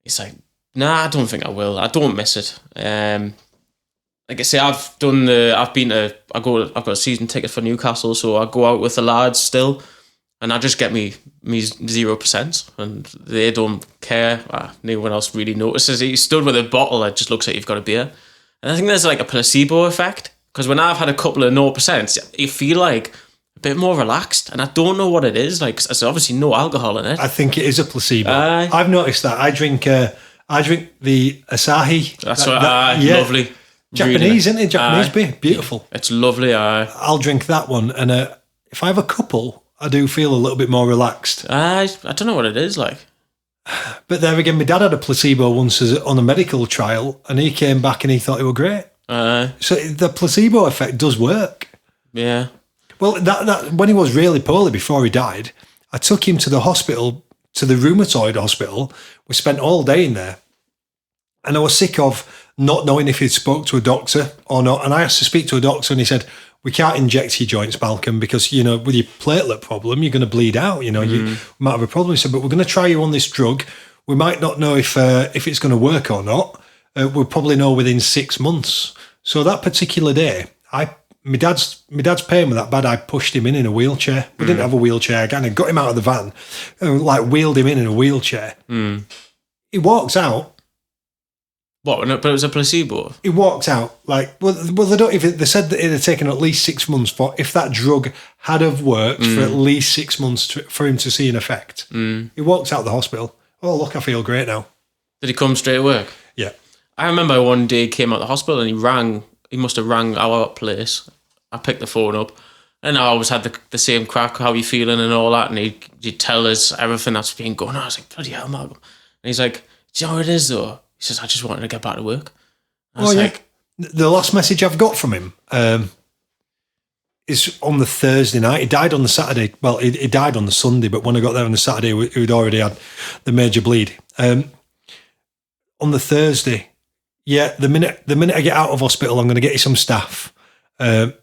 he's like, nah, I don't think I will. I don't miss it. Like I say, I've got a season ticket for Newcastle, so I go out with the lads still, and I just get me 0%, and they don't care. No one else really notices. He stood with a bottle that just looks like you've got a beer. And I think there's like a placebo effect, because when I've had a couple of 0%, you feel like a bit more relaxed, and I don't know what it is. Like, there's obviously no alcohol in it. I think it is a placebo. I've noticed that. I drink the Asahi. That's lovely. Japanese, really, isn't it? Japanese beer, beautiful. It's lovely. I'll drink that one, and if I have a couple, I do feel a little bit more relaxed. I don't know what it is like. But there again, my dad had a placebo once on a medical trial, and he came back and he thought it were great. So the placebo effect does work. Yeah. Well, that when he was really poorly before he died, I took him to the hospital, to the rheumatoid hospital. We spent all day in there. And I was sick of not knowing if he'd spoke to a doctor or not. And I asked to speak to a doctor, and he said, we can't inject your joints, Malcolm, because, with your platelet problem, you're going to bleed out. You might have a problem. He said, but we're going to try you on this drug. We might not know if it's going to work or not. We'll probably know within 6 months. So that particular day, my dad's pain was that bad. I pushed him in a wheelchair. We didn't have a wheelchair. I kind of got him out of the van, and wheeled him in a wheelchair. He walks out. What? But it was a placebo. He walked out they don't. If they said that it had taken at least 6 months if that drug had have worked for at least 6 months for him to see an effect. He walked out of the hospital. Oh, look, I feel great now. Did he come straight to work? Yeah. I remember one day he came out of the hospital and he must have rang our place. I picked the phone up and I always had the same crack, how you feeling and all that. And he'd tell us everything that's been going on. I was like, bloody hell, Malcolm. And he's like, do you know what it is though? He says, I just wanted to get back to work. I was like, the last message I've got from him is on the Thursday night. He died on the Saturday. Well, he died on the Sunday, but when I got there on the Saturday, he'd already had the major bleed. On the Thursday, the minute I get out of hospital, I'm going to get you some staff. I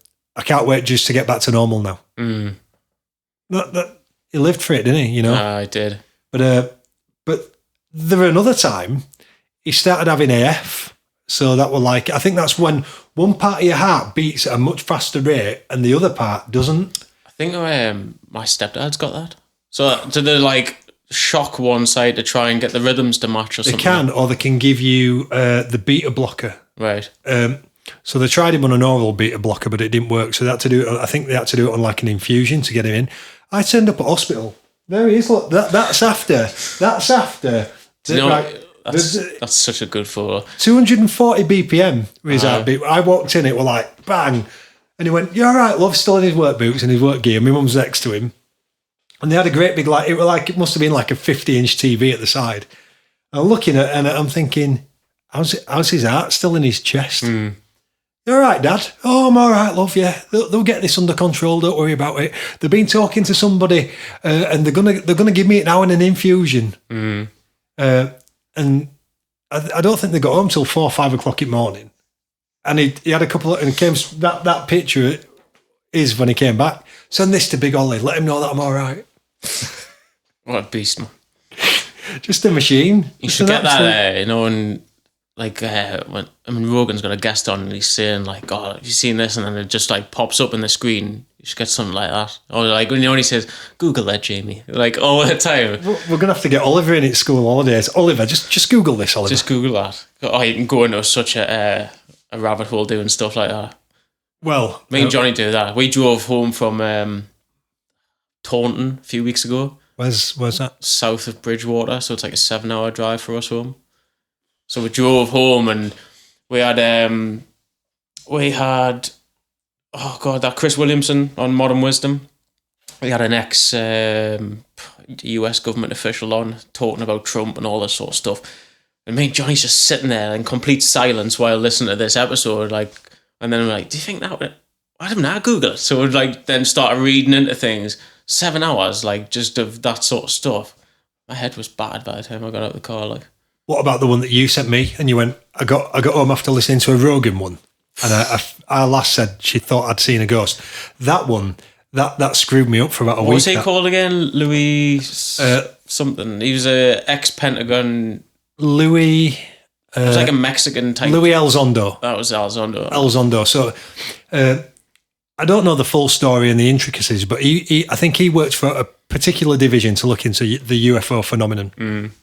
can't wait just to get back to normal now. He lived for it, didn't he? You know, I did. But there were another time he started having AF. So that were like, I think that's when one part of your heart beats at a much faster rate and the other part doesn't. I think my stepdad's got that. So do they like shock one side to try and get the rhythms to match or something? They can, or they can give you the beta blocker. Right. So they tried him on an oral beta blocker, but it didn't work. So they had to do it. I think they had to do it on like an infusion to get him in. I turned up at hospital. There he is. Look, that's after. Do you know, that's such a good photo. 240 BPM was his heartbeat. I walked in, it were like bang, and he went, "You all right, love?" Still in his work boots and his work gear. My mum's next to him, and they had a great big it must have been like a 50-inch TV at the side. I'm looking at and I'm thinking, how's his heart still in his chest? You all right, Dad? Oh, I'm all right, love. Yeah, they'll get this under control. Don't worry about it. They've been talking to somebody, and they're gonna give me it now in an infusion. And I don't think they got home till 4 or 5 o'clock in the morning. And he had a couple of, and it came, that picture is when he came back. Send this to Big Ollie. Let him know that I'm all right. What a beast, man. Just a machine. You should get that, and like, when Rogan's got a guest on and he's saying like, oh, have you seen this? And then it just like pops up in the screen. You should get something like that. Or like when he only says, Google that, Jamie. Like all the time. We're going to have to get Oliver in at school holidays. Oliver, just Google this, Oliver. Just Google that. Oh, you can go into such a rabbit hole doing stuff like that. Well, me and Johnny do that. We drove home from Taunton a few weeks ago. Where's that? South of Bridgewater. So it's like a 7-hour drive for us home. So we drove home and we had oh God, that Chris Williamson on Modern Wisdom. We had an ex US government official on talking about Trump and all this sort of stuff. And me and Johnny's just sitting there in complete silence while listening to this episode. Like, and then we're like, do you think that would... Why didn't I Google it? So we like then started reading into things. 7 hours, like just of that sort of stuff. My head was battered by the time I got out of the car. Like, what about the one that you sent me? And you went, I got home after listening to a Rogan one. And our lass said she thought I'd seen a ghost. That one, that screwed me up for about a week. What was he called again? Louis something. He was a ex-Pentagon... Louis... it was like a Mexican type... Louis Elizondo. That was Elizondo. Elizondo. So I don't know the full story and the intricacies, but I think he worked for a particular division to look into the UFO phenomenon.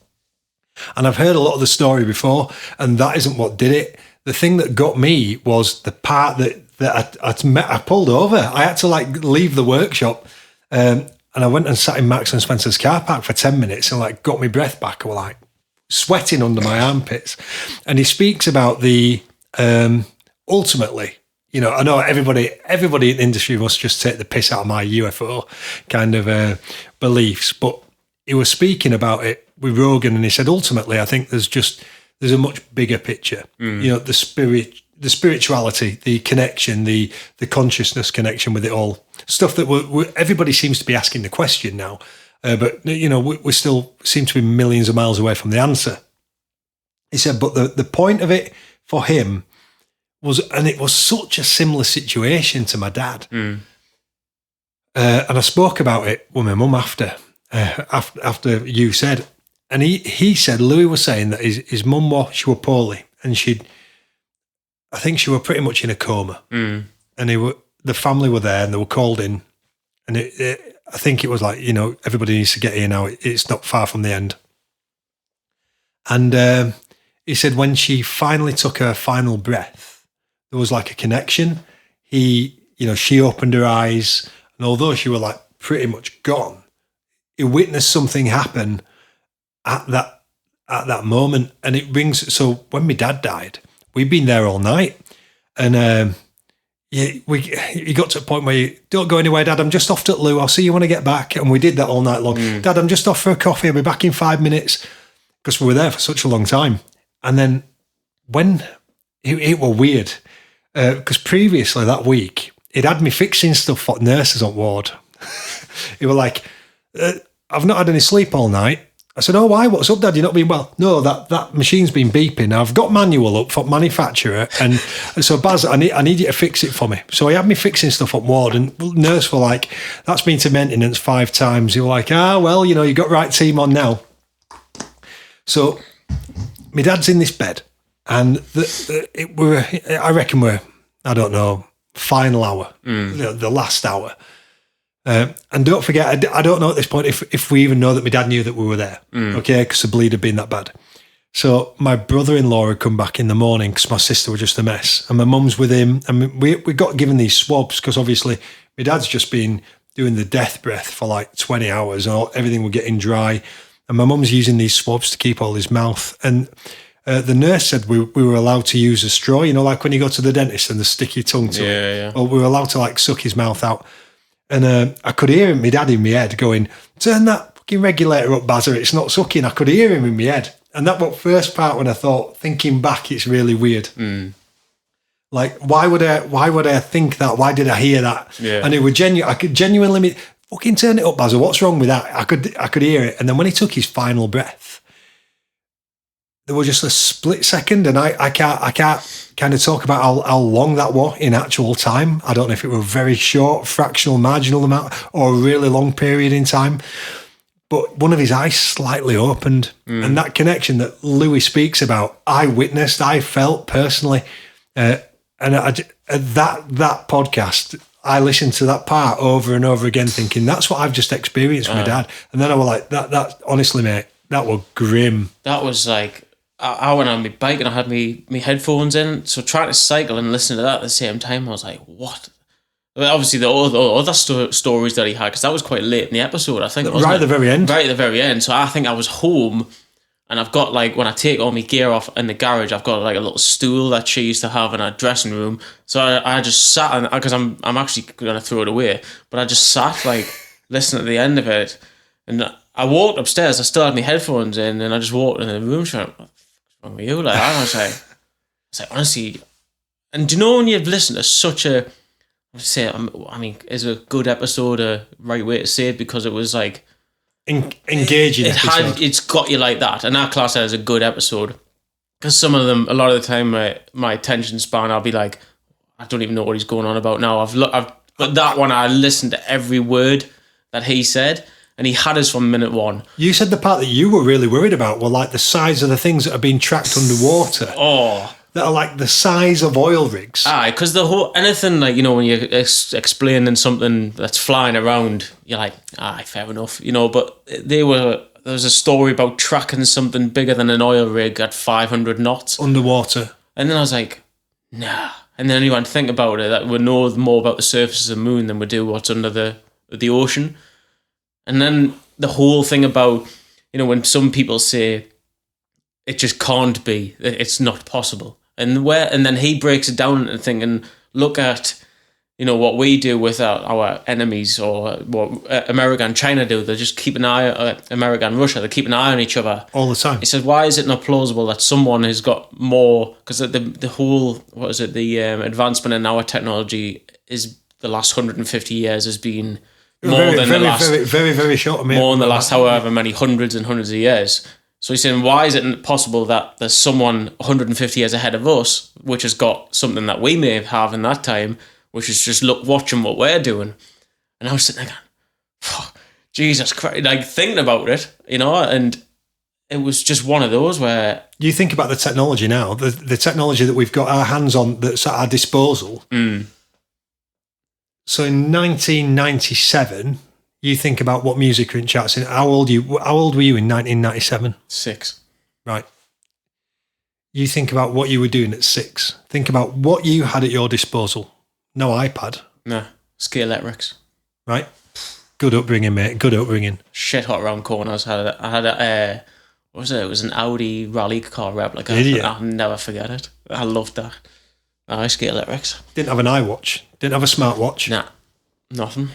And I've heard a lot of the story before, and that isn't what did it. The thing that got me was the part that I pulled over. I had to like leave the workshop, and I went and sat in Max and Spencer's car park for 10 minutes and like got my breath back. I was like sweating under my armpits. And he speaks about the ultimately, you know, I know everybody in the industry must just take the piss out of my UFO kind of beliefs, but he was speaking about it with Rogan, and he said ultimately, I think there's a much bigger picture. You know, the spirituality, the connection, the consciousness connection with it all. Stuff that everybody seems to be asking the question now, but you know, we still seem to be millions of miles away from the answer. He said, but the point of it for him was, and it was such a similar situation to my dad. And I spoke about it with my mum after you said. And he said, Louis was saying that his mum she was poorly, and I think she was pretty much in a coma. And the family were there, and they were called in, and I think it was like, you know, everybody needs to get here now. It's not far from the end. And he said when she finally took her final breath, there was like a connection. She opened her eyes, and although she was like pretty much gone, he witnessed something happen at at that moment. And it rings. So when my dad died, we'd been there all night. And you got to a point where you don't go anywhere, Dad. I'm just off to the loo. I'll see you when I get back. And we did that all night long. Dad, I'm just off for a coffee. I'll be back in 5 minutes, because we were there for such a long time. And then when it was weird, because previously that week, it had me fixing stuff for nurses on ward. It was like, I've not had any sleep all night. I said, oh, why? What's up, Dad? You're not being well? No, that machine's been beeping. I've got manual up for manufacturer. And so, Baz, I need you to fix it for me. So he had me fixing stuff up ward, and nurse were like, that's been to maintenance 5 times. He was like, well, you got right team on now. So my dad's in this bed, and I reckon we're, I don't know, final hour, the last hour. And don't forget, I don't know at this point if we even know that my dad knew that we were there, okay, because the bleed had been that bad. So my brother-in-law had come back in the morning because my sister was just a mess, and my mum's with him, and we got given these swabs because obviously my dad's just been doing the death breath for like 20 hours, and everything was getting dry, and my mum's using these swabs to keep all his mouth. And the nurse said we were allowed to use a straw, like when you go to the dentist and they stick your tongue to it. Yeah. Well, we were allowed to like suck his mouth out. And I could hear my dad in my head going, turn that fucking regulator up, Bazza, it's not sucking. I could hear him in my head. And that was first part when I thought, thinking back, it's really weird. Like, why would I think that? Why did I hear that? Yeah. And it was I could genuinely, fucking turn it up, Bazza, what's wrong with that? I could hear it. And then when he took his final breath, there was just a split second, and I can't kind of talk about how long that was in actual time. I don't know if it was a very short, fractional, marginal amount, or a really long period in time. But one of his eyes slightly opened, and that connection that Louis speaks about, I witnessed, I felt personally, and that podcast, I listened to that part over and over again, thinking that's what I've just experienced with my dad. And then I was like, that honestly, mate, that was grim. That was like, I went on my bike and I had my headphones in, so trying to cycle and listen to that at the same time, I was like, what? Well, obviously, the other stories that he had, because that was quite late in the episode, I think. Right at the very end. Right at the very end. So I think I was home, and I've got, like, when I take all my gear off in the garage, I've got, like, a little stool that she used to have in her dressing room. So I just sat, because I'm actually going to throw it away, but I just sat, like, listening to the end of it. And I walked upstairs, I still had my headphones in, and I just walked in the room, trying, what's wrong with you? Like, I was like, honestly, and do you know when you've listened to such a, is a good episode a right way to say it, because it was like engaging episode. It's got you like that, and that class as a good episode, because some of them, a lot of the time, my attention span, I'll be like, I don't even know what he's going on about now. But that one, I listened to every word that he said, and he had us from minute one. You said the part that you were really worried about were like the size of the things that are being tracked underwater. Oh. That are like the size of oil rigs. Aye, because the whole, anything like, when you're explaining something that's flying around, you're like, fair enough, but there was a story about tracking something bigger than an oil rig at 500 knots. Underwater. And then I was like, nah. And then you want to think about it, that we know more about the surface of the moon than we do what's under the ocean. And then the whole thing about, when some people say it just can't be, it's not possible. And then he breaks it down and thinking, look at, what we do with our enemies, or what America and China do. They just keep an eye, America and Russia, they keep an eye on each other. All the time. He said, why is it not plausible that someone has got more, because the whole, the advancement in our technology is the last 150 years has been more than the last... Very, very, very short. More than the last however many hundreds and hundreds of years. So he's saying, why is it possible that there's someone 150 years ahead of us, which has got something that we may have in that time, which is just watching what we're doing? And I was sitting there going, Jesus Christ, like thinking about it, and it was just one of those where... You think about the technology now, the technology that we've got our hands on that's at our disposal. So in 1997... You think about what music are in charts. How old were you in 1997? 6. Right. You think about what you were doing at 6. Think about what you had at your disposal. No iPad. No. Scalerics. Right. Good upbringing, mate. Good upbringing. Shit hot around corners. I had what was it? It was an Audi rally car replica. Idiot. I'll never forget it. I loved that. Ice skate electrics. Didn't have an iWatch. Didn't have a smartwatch. Nah, nothing.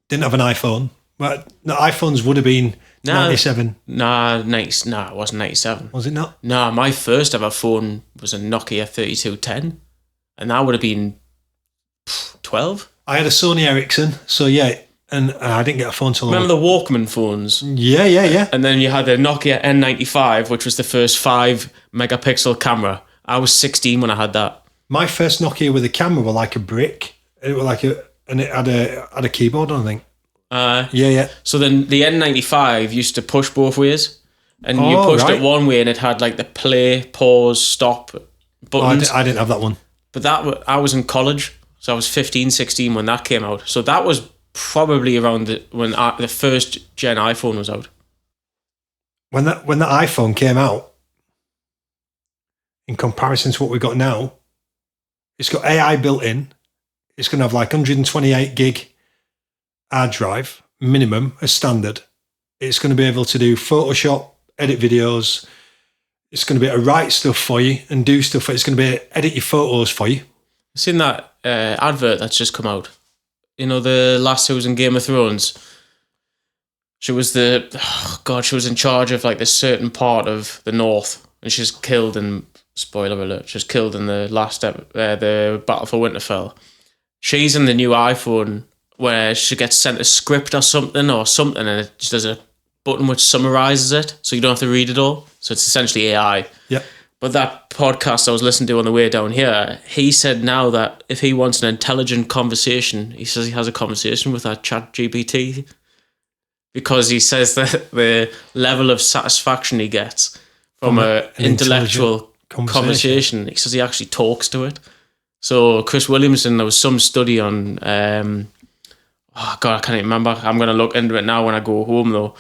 Didn't have an iPhone. Well, no, iPhones would have been 97. Nah, it wasn't 97. Was it not? Nah, my first ever phone was a Nokia 3210. And that would have been 12. I had a Sony Ericsson, so yeah, and I didn't get a phone till... Remember the Walkman phones? Yeah. And then you had the Nokia N95, which was the first 5 megapixel camera. I was 16 when I had that. My first Nokia with a camera were like a brick. It was like and it had a keyboard on, I think. Yeah. So then the N95 used to push both ways, and you pushed it one way, and it had like the play, pause, stop buttons. I didn't have that one. But I was in college, so I was 15, 16 when that came out. So that was probably around when the first gen iPhone was out. When the iPhone came out, in comparison to what we've got now, it's got AI built in. It's going to have like 128 gig hard drive minimum as standard. It's going to be able to do Photoshop, edit videos. It's going to be able to write stuff for you and do stuff. It's going to be able to edit your photos for you. I've seen that advert that's just come out. You know, the lass who was in Game of Thrones. She was she was in charge of like this certain part of the North, and she's killed in, spoiler alert, she's killed in the last the Battle for Winterfell. She's in the new iPhone where she gets sent a script or something, and it just does a button which summarizes it, so you don't have to read it all. So it's essentially AI. Yeah. But that podcast I was listening to on the way down here, he said now that if he wants an intelligent conversation, he says he has a conversation with that ChatGPT, because he says that the level of satisfaction he gets from an intellectual conversation, he says he actually talks to it. So Chris Williamson, there was some study on, I can't even remember. I'm going to look into it now when I go home though.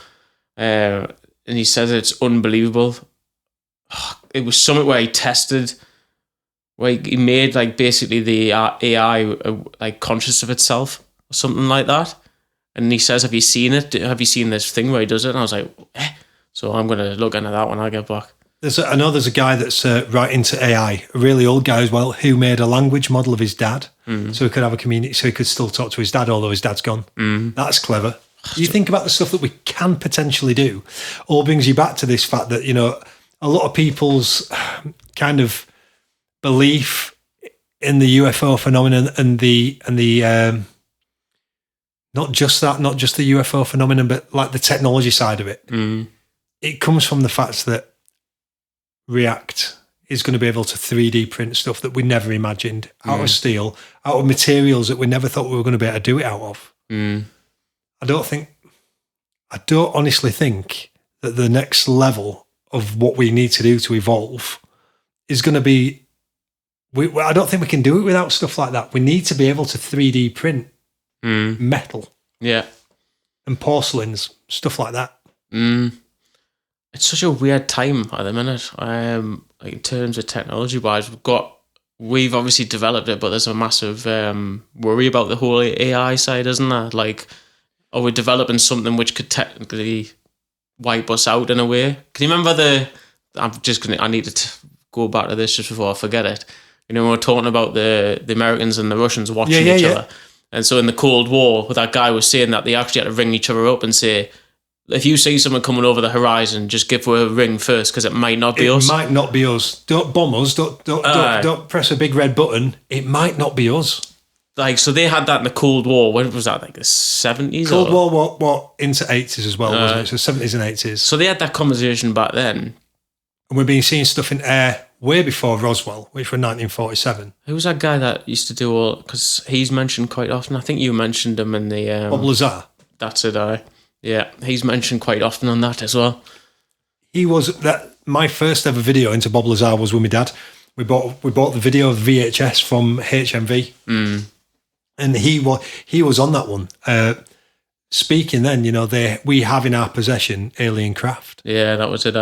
And he says it's unbelievable. It was something where he tested, where he made like basically the AI like conscious of itself or something like that. And he says, have you seen it? Have you seen this thing where he does it? And I was like, eh. So I'm going to look into that when I get back. I know there's a guy that's right into AI, a really old guy as well, who made a language model of his dad, so he could have a community, so he could still talk to his dad, although his dad's gone. That's clever. You think about the stuff that we can potentially do, all brings you back to this fact that, you know, a lot of people's kind of belief in the UFO phenomenon and the not just the UFO phenomenon, but like the technology side of it. It comes from the fact that React is going to be able to 3D print stuff that we never imagined out of steel, out of materials that we never thought we were going to be able to do it out of. I don't honestly think that the next level of what we need to do to evolve is going to be, I don't think we can do it without stuff like that. We need to be able to 3D print metal. Yeah. And porcelains, stuff like that. It's such a weird time at the minute. Like in terms of technology wise, we've obviously developed it, but there's a massive worry about the whole AI side, isn't there? Like, are we developing something which could technically wipe us out in a way? Can you remember I need to go back to this just before I forget it. You know, we were talking about the Americans and the Russians watching each other. And so in the Cold War, that guy was saying that they actually had to ring each other up and say, if you see someone coming over the horizon, just give her a ring first, because it might not be us. It might not be us. Don't bomb us. Don't press a big red button. It might not be us. Like, so they had that in the Cold War. When was that? Like the 70s? Cold War, what into 80s as well, wasn't it? So 70s and 80s. So they had that conversation back then. And we've been seeing stuff in air way before Roswell, which were 1947. Who was that guy that used to do all... Because he's mentioned quite often. I think you mentioned him in the... Bob Lazar. That's it, yeah, he's mentioned quite often on that as well. He was... My first ever video into Bob Lazar was with my dad. We bought the video of VHS from HMV. And he was on that one. Speaking then, you know, we have in our possession alien craft. Yeah, that was it,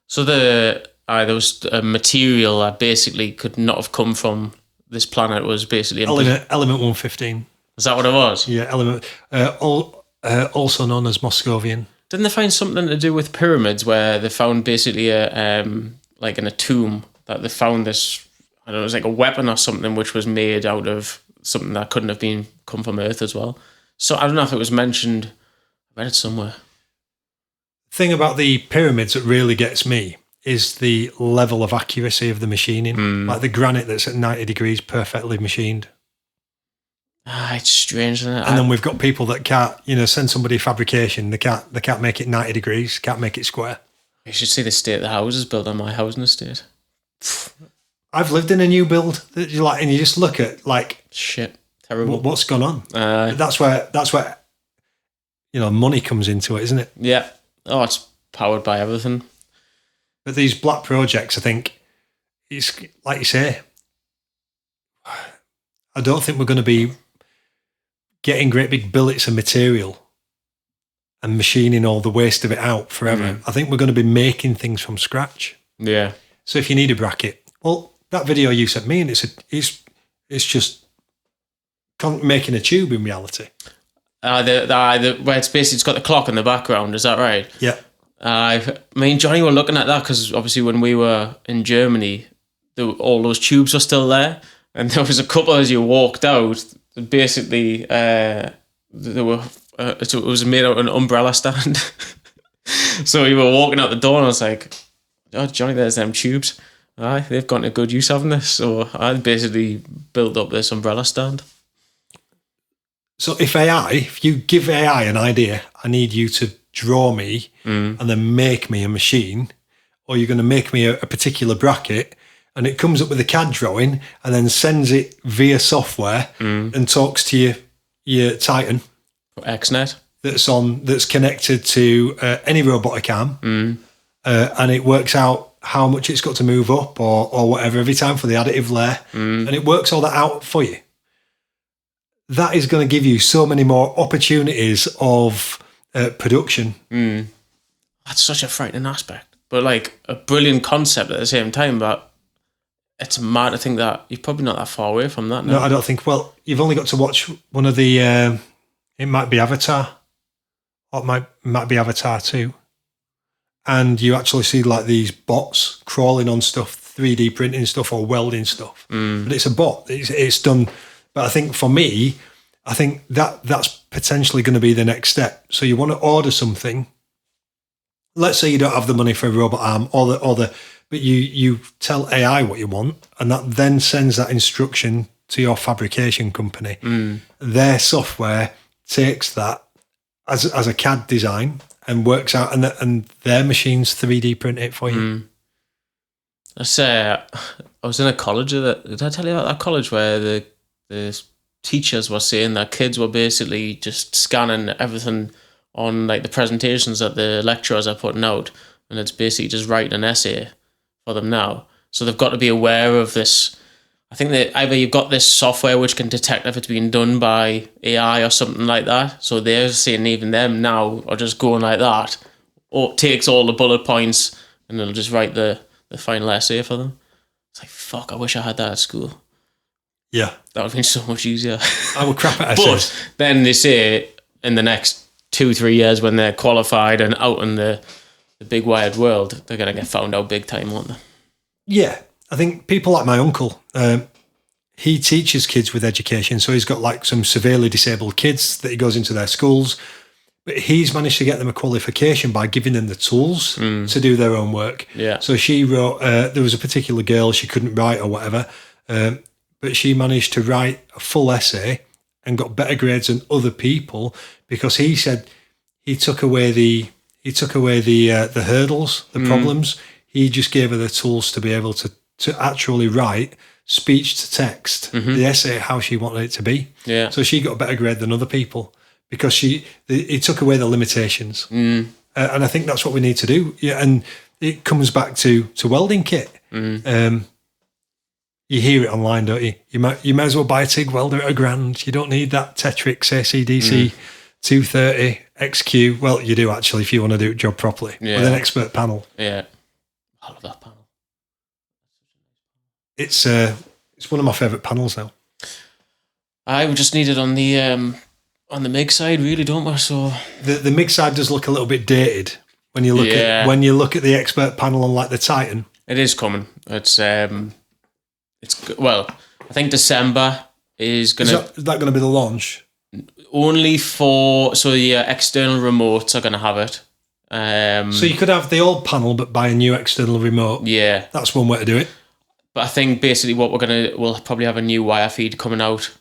So there was a material that basically could not have come from this planet. Was basically element 115. Is that what it was? Yeah, element also known as Moscovian. Didn't they find something to do with pyramids where they found basically like in a tomb that they found this, I don't know, it was like a weapon or something which was made out of something that couldn't have come from Earth as well. So I don't know if it was mentioned. I read it somewhere. Thing about the pyramids that really gets me is the level of accuracy of the machining. Like the granite that's at 90 degrees perfectly machined. It's strange, isn't it? And then we've got people that can't, send somebody fabrication. They can't make it 90 degrees, can't make it square. You should see the state of the houses built on my housing estate. I've lived in a new build that you like, and you just look at like shit, terrible. What's gone on? That's where money comes into it, isn't it? Yeah. Oh, it's powered by everything. But these black projects, I think, it's like you say. I don't think we're going to be getting great big billets of material and machining all the waste of it out forever. I think we're going to be making things from scratch. Yeah. So if you need a bracket, well, that video you sent me, and it's just making a tube in reality. Where it's basically, it's got the clock in the background. Is that right? Yeah. Me and Johnny were looking at that because obviously when we were in Germany, all those tubes were still there, and there was a couple as you walked out. Basically, it was made out of an umbrella stand. So we were walking out the door, and I was like, "Oh, Johnny, there's them tubes. Aye, they've gone to good use having this." So I basically built up this umbrella stand. So if you give AI an idea, I need you to draw me and then make me a machine, or you're going to make me a particular bracket, and it comes up with a CAD drawing and then sends it via software and talks to your Titan. XNet. That's connected to any robotic arm, and it works out how much it's got to move up or whatever every time for the additive layer, and it works all that out for you. That is going to give you so many more opportunities of production. That's such a frightening aspect, but like a brilliant concept at the same time. But it's mad to think that you're probably not that far away from that now. No, I don't think. Well, you've only got to watch one of the. It might be Avatar, or it might be Avatar 2, and you actually see like these bots crawling on stuff, 3D printing stuff or welding stuff. But it's a bot. It's done. But I think for me, I think that's potentially going to be the next step. So you want to order something. Let's say you don't have the money for a robot arm but you tell AI what you want, and that then sends that instruction to your fabrication company. Their software takes that as a CAD design and works out, and their machines 3D print it for you. I was in a college. Did I tell you about that college where the teachers were saying that kids were basically just scanning everything on like the presentations that the lecturers are putting out, and it's basically just writing an essay for them now. So they've got to be aware of this. I think that either you've got this software which can detect if it's being done by AI or something like that. So they're saying even them now are just going like that, or takes all the bullet points and it'll just write the final essay for them. It's like, fuck, I wish I had that at school. Yeah. That would have been so much easier. I would crap at essays. But then they say in the next 2-3 years when they're qualified and out in the big wide world, they're going to get found out big time, won't they? Yeah. I think people like my uncle, he teaches kids with education. So he's got like some severely disabled kids that he goes into their schools. But he's managed to get them a qualification by giving them the tools to do their own work. Yeah. So she wrote, there was a particular girl, she couldn't write or whatever, but she managed to write a full essay and got better grades than other people because he said he took away the hurdles, the problems. He just gave her the tools to be able to actually write speech to text, the essay how she wanted it to be. Yeah. So she got a better grade than other people because he took away the limitations. And I think that's what we need to do. Yeah, and it comes back to welding kit. You hear it online, don't you? You might as well buy a TIG welder at $1,000. You don't need that Tetrix ACDC 230 XQ. Well, you do actually if you want to do the job properly with an expert panel. Yeah, I love that panel. It's one of my favourite panels now. I just need it on on the MIG side, really, don't we? So the MIG side does look a little bit dated when you look at the expert panel on like the Titan. It is coming. It's well, I think December is gonna. Is that going to be the launch? Only for external remotes are gonna have it. So you could have the old panel but buy a new external remote. Yeah, that's one way to do it. But I think basically what we'll probably have a new wire feed coming out,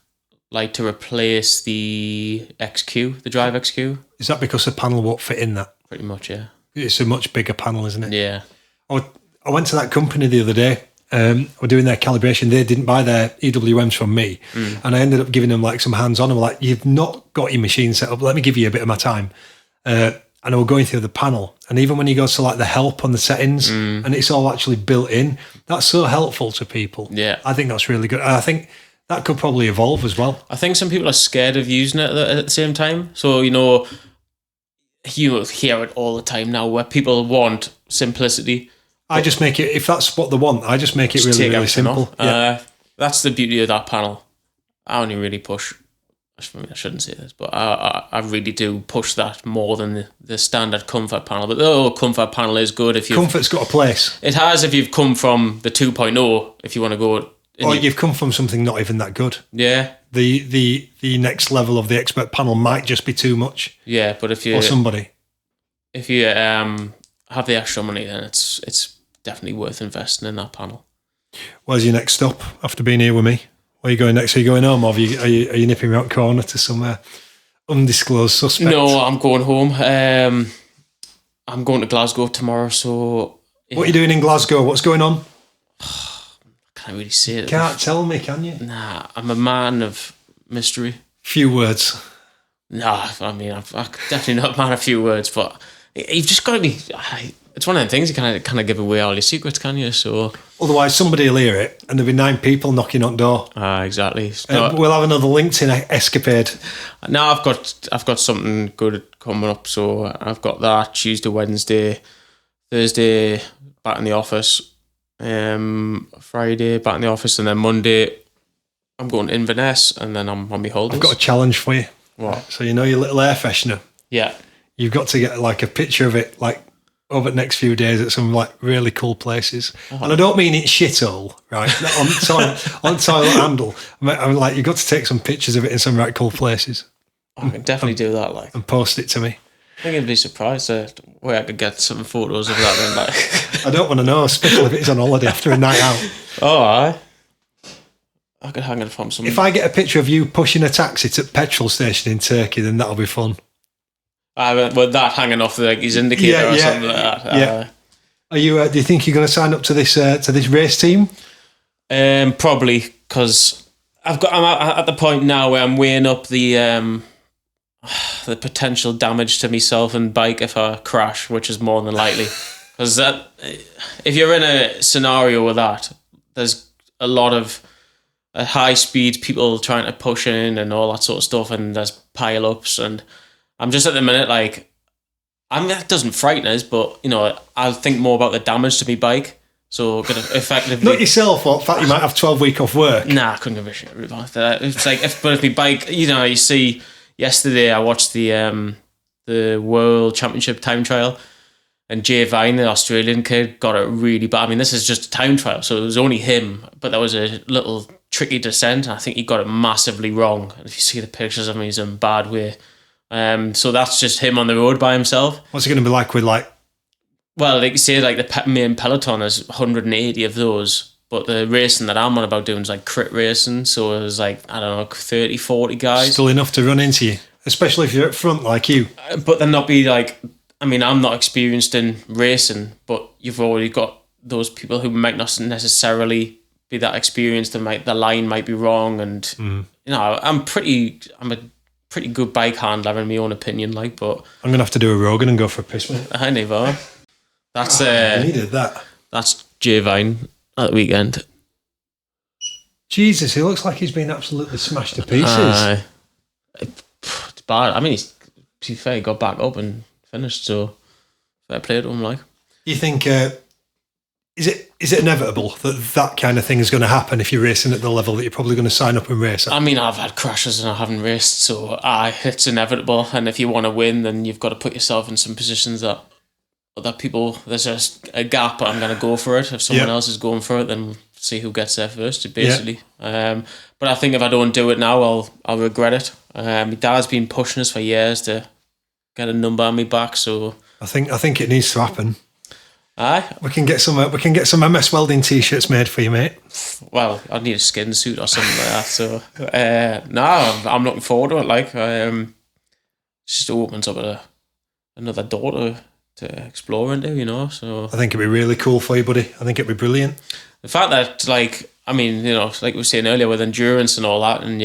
like to replace the XQ, the Drive XQ. Is that because the panel won't fit in that? Pretty much, yeah. It's a much bigger panel, isn't it? Yeah. I went to that company the other day. We're doing their calibration. They didn't buy their EWMs from me, and I ended up giving them like some hands-on. I'm like, "You've not got your machine set up. Let me give you a bit of my time." And I was going through the panel, and even when you go to like the help on the settings, and it's all actually built in, that's so helpful to people. Yeah, I think that's really good. And I think that could probably evolve as well. I think some people are scared of using it at the same time. So you hear it all the time now, where people want simplicity. I just make it, if that's what they want, I just make it really, really simple. Yeah. That's the beauty of that panel. I only really push. I shouldn't say this, but I really do push that more than the standard comfort panel. But the comfort panel is good if you. Comfort's got a place. It has if you've come from the 2.0. If you want to go. Or you've come from something not even that good. Yeah. The next level of the expert panel might just be too much. Yeah, but if you or somebody, if you have the extra money, then it's definitely worth investing in that panel. Where's your next stop after being here with me? Where are you going next? Are you going home, or are you nipping around the corner to some undisclosed suspect? No, I'm going home. I'm going to Glasgow tomorrow. So what are you doing in Glasgow? What's going on? I can't really say it. Can't tell me, can you? Nah, I'm a man of mystery. Few words. Nah, I mean, I'm definitely not a man of few words, but you've just got to be. It's one of them things you kind of give away all your secrets, can you? So otherwise, somebody will hear it, and there'll be 9 people knocking on door. Exactly. We'll have another LinkedIn escapade. No, I've got something good coming up. So I've got that Tuesday, Wednesday, Thursday back in the office. Friday back in the office, and then Monday I'm going to Inverness, and then I'm on my holidays. I've got a challenge for you. What? So you know your little air freshener? Yeah. You've got to get like a picture of it like over the next few days at some like really cool places. And I don't mean it's shithole, right? on toilet handle. I'm like, you've got to take some pictures of it in some right cool places. I can definitely do that, like, and post it to me. I think I'd be surprised where I could get some photos of that then, like. I don't want to know, especially if it's on holiday after a night out. Oh, I could hang it from some. If I get a picture of you pushing a taxi to a petrol station in Turkey, then that'll be fun. With that hanging off his indicator or something like that. Yeah. Are you? Do you think you're going to sign up to this race team? Probably, because I'm at the point now where I'm weighing up the potential damage to myself and bike if I crash, which is more than likely. Because if you're in a scenario with that, there's a lot of high speed people trying to push in and all that sort of stuff, and there's pile ups, and I'm just at the minute like, that doesn't frighten us, but I'll think more about the damage to my bike. So gonna effectively not yourself, or in fact you might have 12 week off work. Nah, I couldn't give a shit about that. It's like if my bike, you see, yesterday I watched the World Championship time trial, and Jay Vine, the Australian kid, got it really bad. I mean, this is just a time trial, so it was only him, but there was a little tricky descent, and I think he got it massively wrong. And if you see the pictures of him, he's in a bad way. So that's just him on the road by himself. What's it going to be like with like? Well, like you say, like the main peloton is 180 of those, but the racing that I'm on about doing is like crit racing, so it was like, I don't know, 30, 40 guys. Still enough to run into you, especially if you're up front like you. But then not be like, I mean, I'm not experienced in racing, but you've already got those people who might not necessarily be that experienced, and the line might be wrong, and I'm a pretty good bike handler in my own opinion, like. But I'm gonna have to do a Rogan and go for a piss, mate. I never. That's I needed that. That's Jay Vine at the weekend. Jesus, he looks like he's been absolutely smashed to pieces. It's bad. I mean, to be fair, he got back up and finished, so fair play to him, like. You think Is it inevitable that kind of thing is going to happen if you're racing at the level that you're probably going to sign up and race at? I mean, I've had crashes and I haven't raced, so it's inevitable. And if you want to win, then you've got to put yourself in some positions that people, there's just a gap. I'm going to go for it. If someone else is going for it, then see who gets there first, basically. But I think if I don't do it now, I'll regret it. My dad's been pushing us for years to get a number on me back, so I think it needs to happen. Aye. We can get some MS Welding t-shirts made for you, mate. Well, I'd need a skin suit or something like that. So I'm looking forward to it. Like, just opens up another door to explore into, you know. So I think it'd be really cool for you, buddy. I think it'd be brilliant. The fact that, like, I mean, you know, like we were saying earlier with endurance and all that, and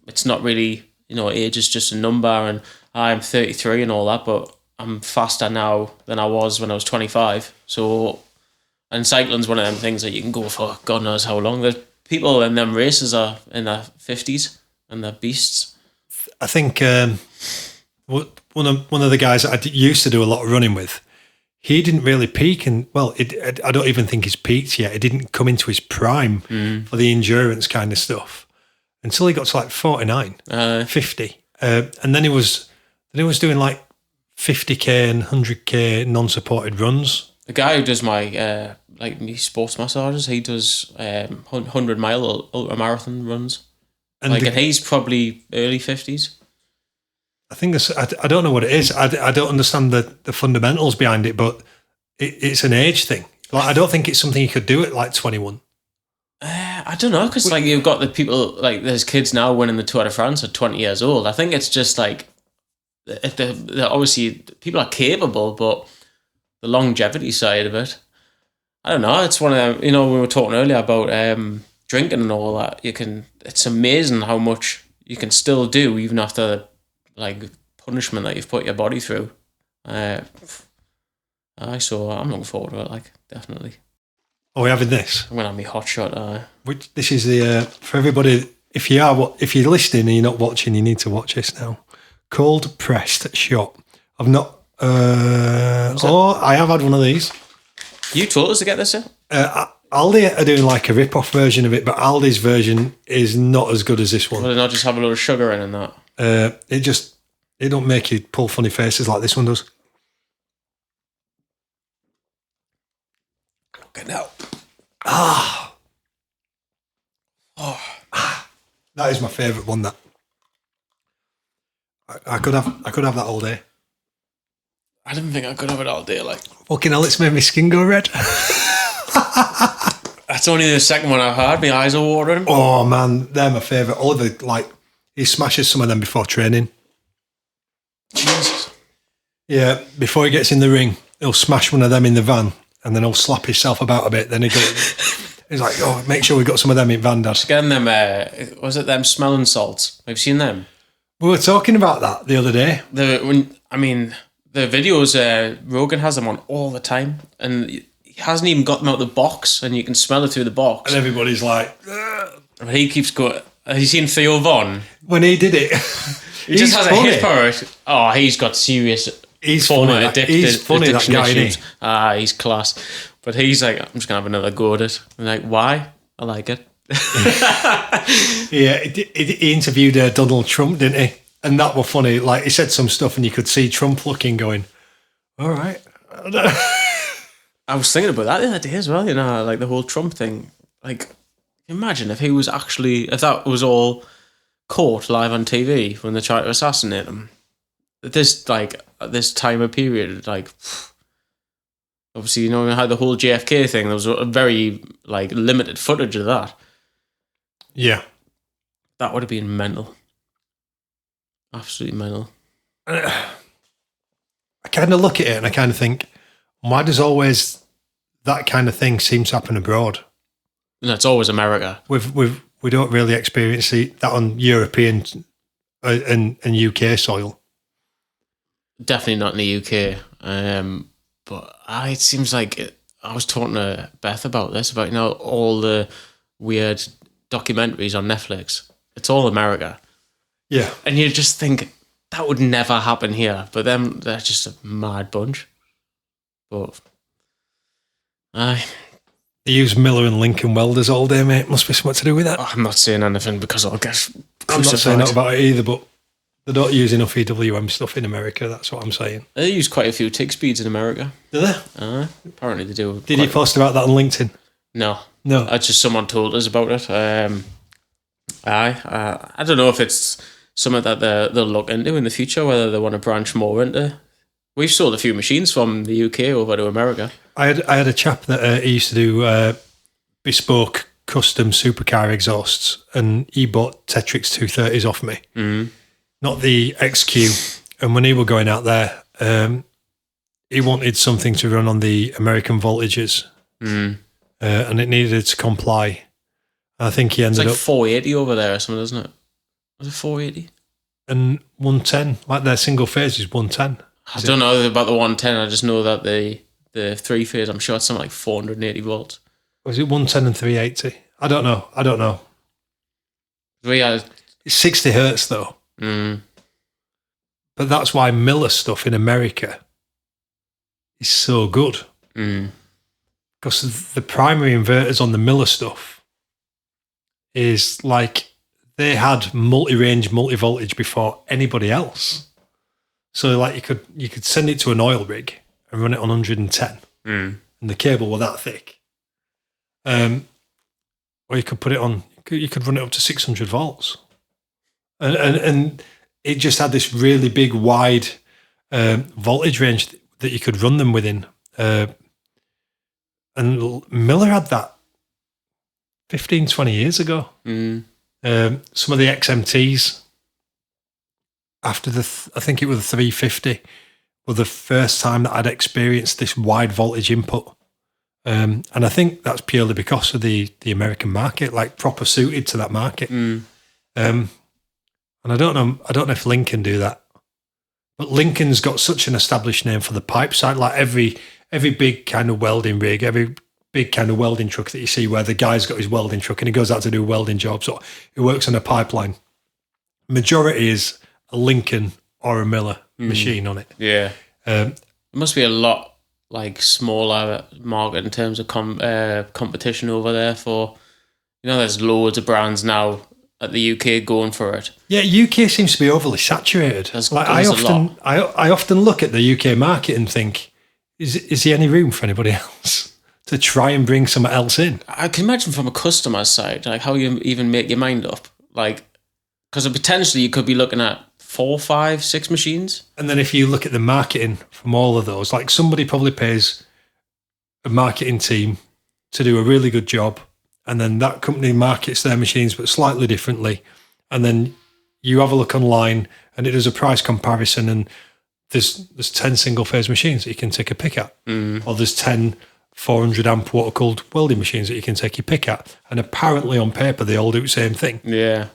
it's not really, you know, age is just a number, and I'm 33 and all that, but I'm faster now than I was when I was 25. So, and cycling's one of them things that you can go for God knows how long. The people in them races are in their 50s and they're beasts. I think one of the guys that I used to do a lot of running with, he didn't really peak, and I don't even think he's peaked yet. He didn't come into his prime for the endurance kind of stuff until he got to like 49, 50, and then he was doing like 50k and 100k non-supported runs. The guy who does my me sports massages, he does 100-mile ultra marathon runs, and he's probably early 50s. I think I don't know what it is. I don't understand the fundamentals behind it, but it's an age thing. Like, I don't think it's something you could do at like 21. I don't know, because like you've got the people, like there's kids now winning the Tour de France at 20 years old. I think it's just like, if they're obviously, people are capable, but the longevity side of it, I don't know. It's one of them, you know, we were talking earlier about drinking and all that. It's amazing how much you can still do even after like punishment that you've put your body through. So I'm looking forward to it, like, definitely. Are we having this? I'm gonna have me hot shot. This is the for everybody. If you're listening and you're not watching, you need to watch this now. Cold pressed shot. I've not. I have had one of these. You told us to get this in? Aldi are doing like a rip-off version of it, but Aldi's version is not as good as this one. Well, they not just have a lot of sugar in and that? It don't make you pull funny faces like this one does. Okay, now. That is my favourite one. That I could have that all day. I didn't think I could have it all day. Like, fucking hell, it's made my skin go red. That's only the second one I've had. My eyes are watering. Oh man, they're my favourite. Oliver, like, he smashes some of them before training. Jesus. Yeah, before he gets in the ring, he'll smash one of them in the van, and then he'll slap himself about a bit. Then he's like, "Oh, make sure we got some of them in van, Dad." Getting them, was it them smelling salts? Have you seen them? We were talking about that the other day. The videos, Rogan has them on all the time, and he hasn't even got them out of the box, and you can smell it through the box. And everybody's like, but he keeps going. Have you seen Theo Von? When he did it, he just has funny. A hit for it. Oh, he's got serious. He's funny. He's funny, that guy, isn't he? He's class. But he's like, I'm just gonna have another go at it. I'm like, why? I like it. Yeah, he interviewed Donald Trump, didn't he? And that was funny. Like, he said some stuff, and you could see Trump looking, going, "All right." I was thinking about that the other day as well. You know, like the whole Trump thing. Like, imagine if that was all caught live on TV when they tried to assassinate him. This time of period, like, obviously, you know, we had the whole JFK thing. There was a very like limited footage of that. Yeah, that would have been mental. Absolutely mental. I kind of look at it and I kind of think, why does always that kind of thing seem to happen abroad? No, it's always America. We don't really experience that on European and UK soil. Definitely not in the UK. But it seems like I was talking to Beth about this, about, you know, all the weird documentaries on Netflix. It's all America. Yeah. And you just think that would never happen here. But they're just a mad bunch. But They use Miller and Lincoln welders all day, mate. Must be something to do with that. I'm not saying anything because I'll get I'm not saying crucified. that about it either, but they don't use enough EWM stuff in America. That's what I'm saying. They use quite a few TIG speeds in America. Do they? Apparently they do. Did you post about that on LinkedIn? No. No. That's just someone told us about it. I don't know if it's something that they'll look into in the future, whether they want to branch more into. We've sold a few machines from the UK over to America. I had a chap that he used to do bespoke custom supercar exhausts, and he bought Tetrix 230s off me, not the XQ. And when he were going out there, he wanted something to run on the American voltages, and it needed to comply. I think he ended it's like up 480 over there or something, isn't it? Was it 480? and 110, like their single phase is 110. I don't know about the 110. I just know that the 3-phase, I'm sure it's something like 480 volts. Was it 110 and 380? I don't know. It's 60 hertz though. But that's why Miller stuff in America is so good. Because the primary inverters on the Miller stuff is like they had multi-range, multi-voltage before anybody else. So like you could send it to an oil rig and run it on 110, and the cable were that thick. Or you could put it on. You could run it up to 600 volts, and it just had this really big, wide voltage range that you could run them within. And Miller had that 15, 20 years ago. Some of the XMTs. After I think it was the 350, were the first time that I'd experienced this wide voltage input. And I think that's purely because of the American market, like proper suited to that market. And I don't know if Lincoln do that, but Lincoln's got such an established name for the pipe side. Like every big kind of welding rig, every big kind of welding truck that you see where the guy's got his welding truck and he goes out to do welding jobs or he works on a pipeline. Majority is a Lincoln or a Miller machine on it. Yeah. It must be a lot like smaller market in terms of competition over there for, there's loads of brands now at the UK going for it. Yeah, UK seems to be overly saturated. I often look at the UK market and think, is there any room for anybody else to try and bring something else in? I can imagine from a customer's side, like how you even make your mind up, like because potentially you could be looking at 4, 5, 6 machines. And then if you look at the marketing from all of those, like somebody probably pays a marketing team to do a really good job, and then that company markets their machines but slightly differently. And then you have a look online and it does a price comparison, and there's 10 single phase machines that you can take a pick at. Or there's 10 400 amp water cooled welding machines that you can take your pick at. And apparently on paper they all do the same thing. Yeah.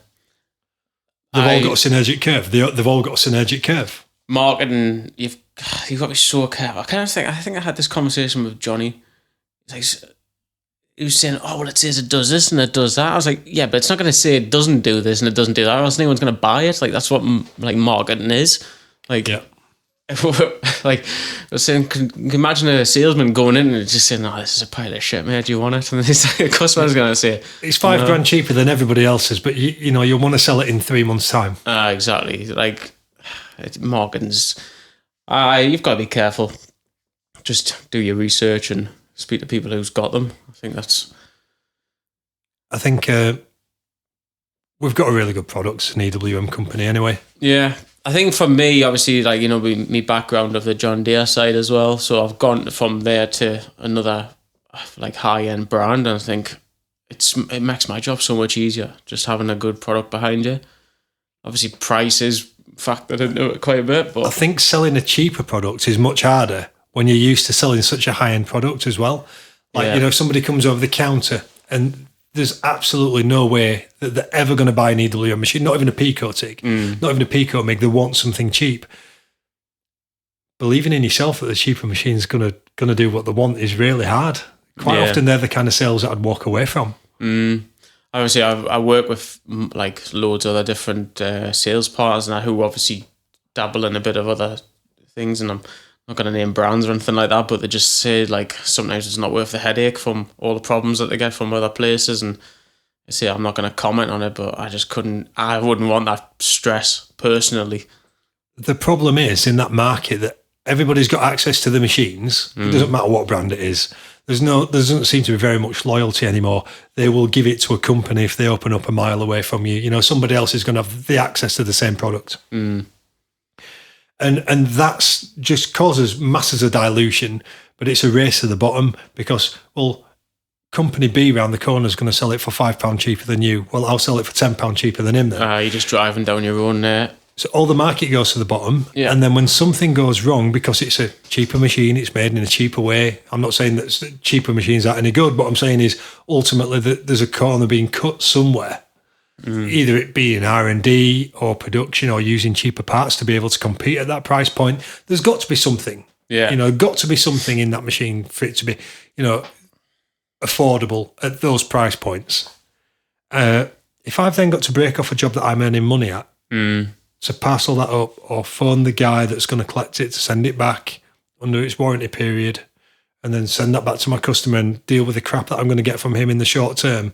They've all got a synergic curve. They've all got a synergic curve. Marketing, you've got to be so careful. I think I had this conversation with Johnny. He was saying, "Oh, well, it says it does this and it does that." I was like, "Yeah, but it's not going to say it doesn't do this and it doesn't do that, or else anyone's going to buy it." Like that's what marketing is. Like, yeah. Like I was saying, can you imagine a salesman going in and just saying, "No, this is a pile of shit, mate. Do you want it?" And the customer's going to say, "It's $5,000 cheaper than everybody else's, but you'll want to sell it in 3 months' time." Exactly. Like marketing's, you've got to be careful. Just do your research and speak to people who's got them. I think we've got a really good product, an EWM company anyway. Yeah. I think for me, obviously, like, my background of the John Deere side as well. So I've gone from there to another like high-end brand, and I think it makes my job so much easier just having a good product behind you. Obviously, price is factored into it quite a bit, but I think selling a cheaper product is much harder when you're used to selling such a high-end product as well. Like, if somebody comes over the counter and there's absolutely no way that they're ever going to buy an EWM machine, not even a Pico TIG, not even a Pico MIG. They want something cheap. Believing in yourself that the cheaper machine is going to do what they want is really hard. Quite often they're the kind of sales that I'd walk away from. Obviously, I work with like loads of other different sales partners, and who obviously dabble in a bit of other things, and I'm not going to name brands or anything like that, but they just say like sometimes it's not worth the headache from all the problems that they get from other places. And I say I'm not going to comment on it, but I wouldn't want that stress personally. The problem is in that market that everybody's got access to the machines. It doesn't matter what brand it is. There doesn't seem to be very much loyalty anymore. They will give it to a company if they open up a mile away from you. You know, somebody else is going to have the access to the same product. And that's just causes masses of dilution, but it's a race to the bottom because, well, company B round the corner is going to sell it for £5 cheaper than you. Well, I'll sell it for £10 cheaper than him then. You're just driving down your own So all the market goes to the bottom. Yeah. And then when something goes wrong, because it's a cheaper machine, it's made in a cheaper way. I'm not saying that cheaper machines aren't any good. What I'm saying is ultimately that there's a corner being cut somewhere. Either it be in R&D or production or using cheaper parts to be able to compete at that price point. There's got to be something. Yeah. You know, got to be something in that machine for it to be, you know, affordable at those price points. If I've then got to break off a job that I'm earning money at, to parcel that up or phone the guy that's going to collect it to send it back under its warranty period and then send that back to my customer and deal with the crap that I'm going to get from him in the short term,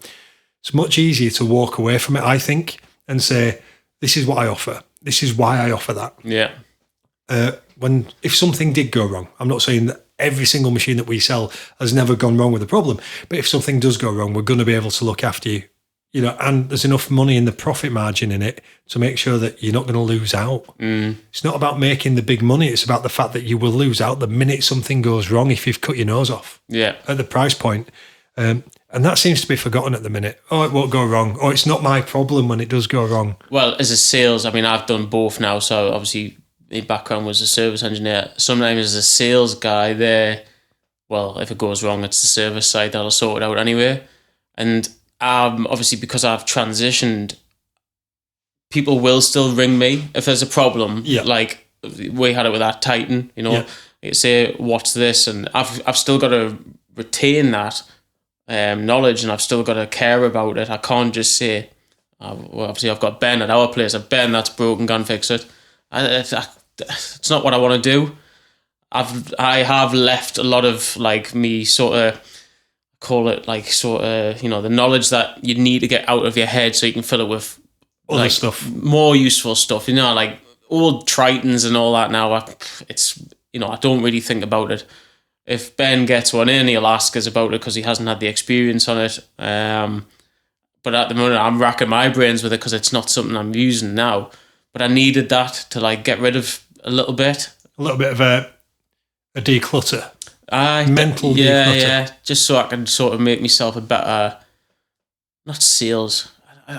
it's much easier to walk away from it, I think, and say, this is what I offer. This is why I offer that. Yeah. If something did go wrong, I'm not saying that every single machine that we sell has never gone wrong with a problem, but if something does go wrong, we're going to be able to look after you. You know, and there's enough money in the profit margin in it to make sure that you're not going to lose out. It's not about making the big money. It's about the fact that you will lose out the minute something goes wrong if you've cut your nose off at the price point. And that seems to be forgotten at the minute. Oh, it won't go wrong. Oh, it's not my problem when it does go wrong. Well, as a sales, I mean, I've done both now. So obviously my background was a service engineer. Sometimes as a sales guy there, well, if it goes wrong, it's the service side that'll sort it out anyway. And obviously because I've transitioned, people will still ring me if there's a problem. Yeah. Like we had it with that Titan, you know, you say, what's this? And I've still got to retain that knowledge and I've still got to care about it. I can't just say, well, obviously I've got Ben at our place. Ben, that's broken, go and fix it. It's not what I want to do. I have left a lot of like me sort of call it like sort of, you know, the knowledge that you need to get out of your head so you can fill it with other like stuff, more useful stuff, you know, like old Tritons and all that now. It's, you know, I don't really think about it. If Ben gets one in, he'll ask us about it because he hasn't had the experience on it. But at the moment, I'm racking my brains with it because it's not something I'm using now. But I needed that to like get rid of a little bit. A little bit of a declutter. Mental declutter. Yeah, just so I can sort of make myself a better, not sales.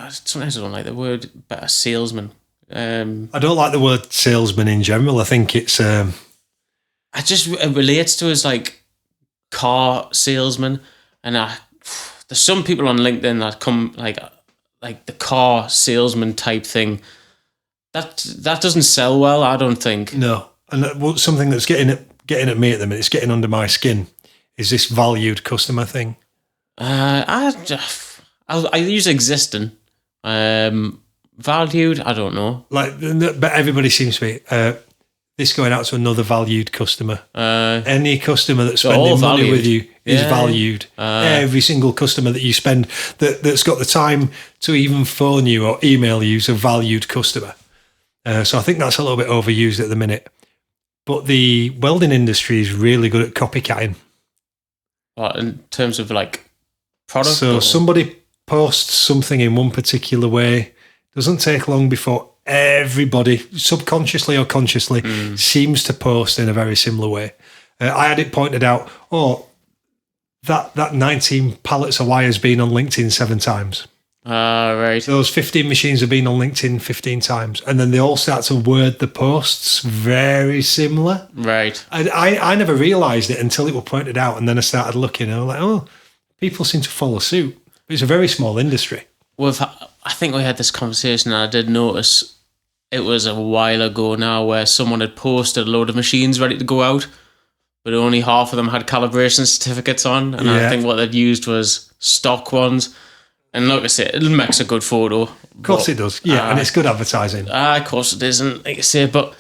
Sometimes I don't like the word better salesman. I don't like the word salesman in general. I think it's... it relates to as like car salesman, and there's some people on LinkedIn that come like the car salesman type thing. That doesn't sell well, I don't think. No, and something that's getting at me at the minute, it's getting under my skin, is this valued customer thing. I use existing. Valued, I don't know. But everybody seems to be. This going out to another valued customer. Any customer that's spending money with you is valued. Every single customer that you spend that's got the time to even phone you or email you is a valued customer. So I think that's a little bit overused at the minute. But the welding industry is really good at copycatting. What, in terms of like product? So somebody posts something in one particular way. Doesn't take long before everybody, subconsciously or consciously, seems to post in a very similar way. I had it pointed out, that 19 pallets of wire has been on LinkedIn 7 times. Right. Those 15 machines have been on LinkedIn 15 times. And then they all start to word the posts very similar. Right. I never realised it until it was pointed out. And then I started looking and I was like, people seem to follow suit. It's a very small industry. I think we had this conversation and I did notice it was a while ago now where someone had posted a load of machines ready to go out, but only half of them had calibration certificates on. And I think what they'd used was stock ones. And like I said, it makes a good photo. Of course it does. Yeah, and it's good advertising. Of course it is. And like I say, but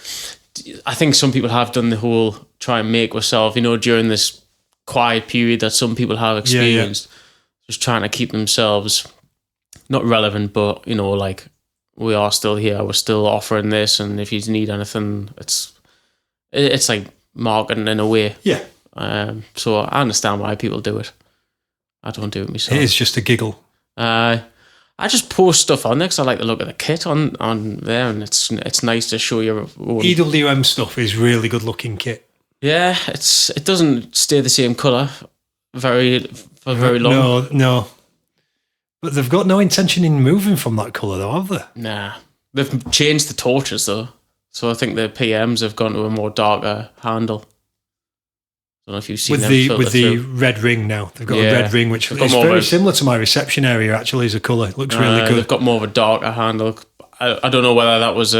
I think some people have done the whole try and make ourselves, during this quiet period that some people have experienced, just trying to keep themselves not relevant, but like, we are still here, we're still offering this, and if you need anything, it's like marketing in a way. Yeah. So I understand why people do it. I don't do it myself. It is just a giggle. I just post stuff on there because I like to look at the kit on there, and it's nice to show your own. EWM stuff is really good looking kit. Yeah, it doesn't stay the same colour for very long. No. But they've got no intention in moving from that colour though, have they? Nah. They've changed the torches though. So I think the PMs have gone to a more darker handle. I don't know if you've seen with the red ring now. They've got a red ring which is very similar to my reception area actually as a colour. It looks really good. They've got more of a darker handle. I don't know whether that was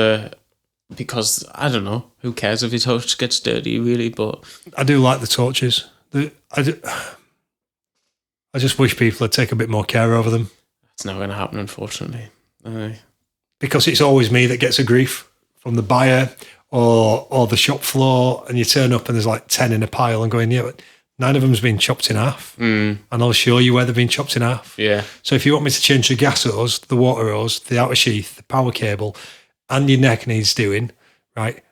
because I don't know. Who cares if your torch gets dirty really, but I do like the torches. I just wish people would take a bit more care over them. It's never going to happen, unfortunately. Because it's always me that gets a grief from the buyer or the shop floor, and you turn up and there's like 10 in a pile and going, yeah, but 9 of them's been chopped in half. And I'll show you where they've been chopped in half. Yeah. So if you want me to change the gas hose, the water hose, the outer sheath, the power cable, and your neck needs doing, right?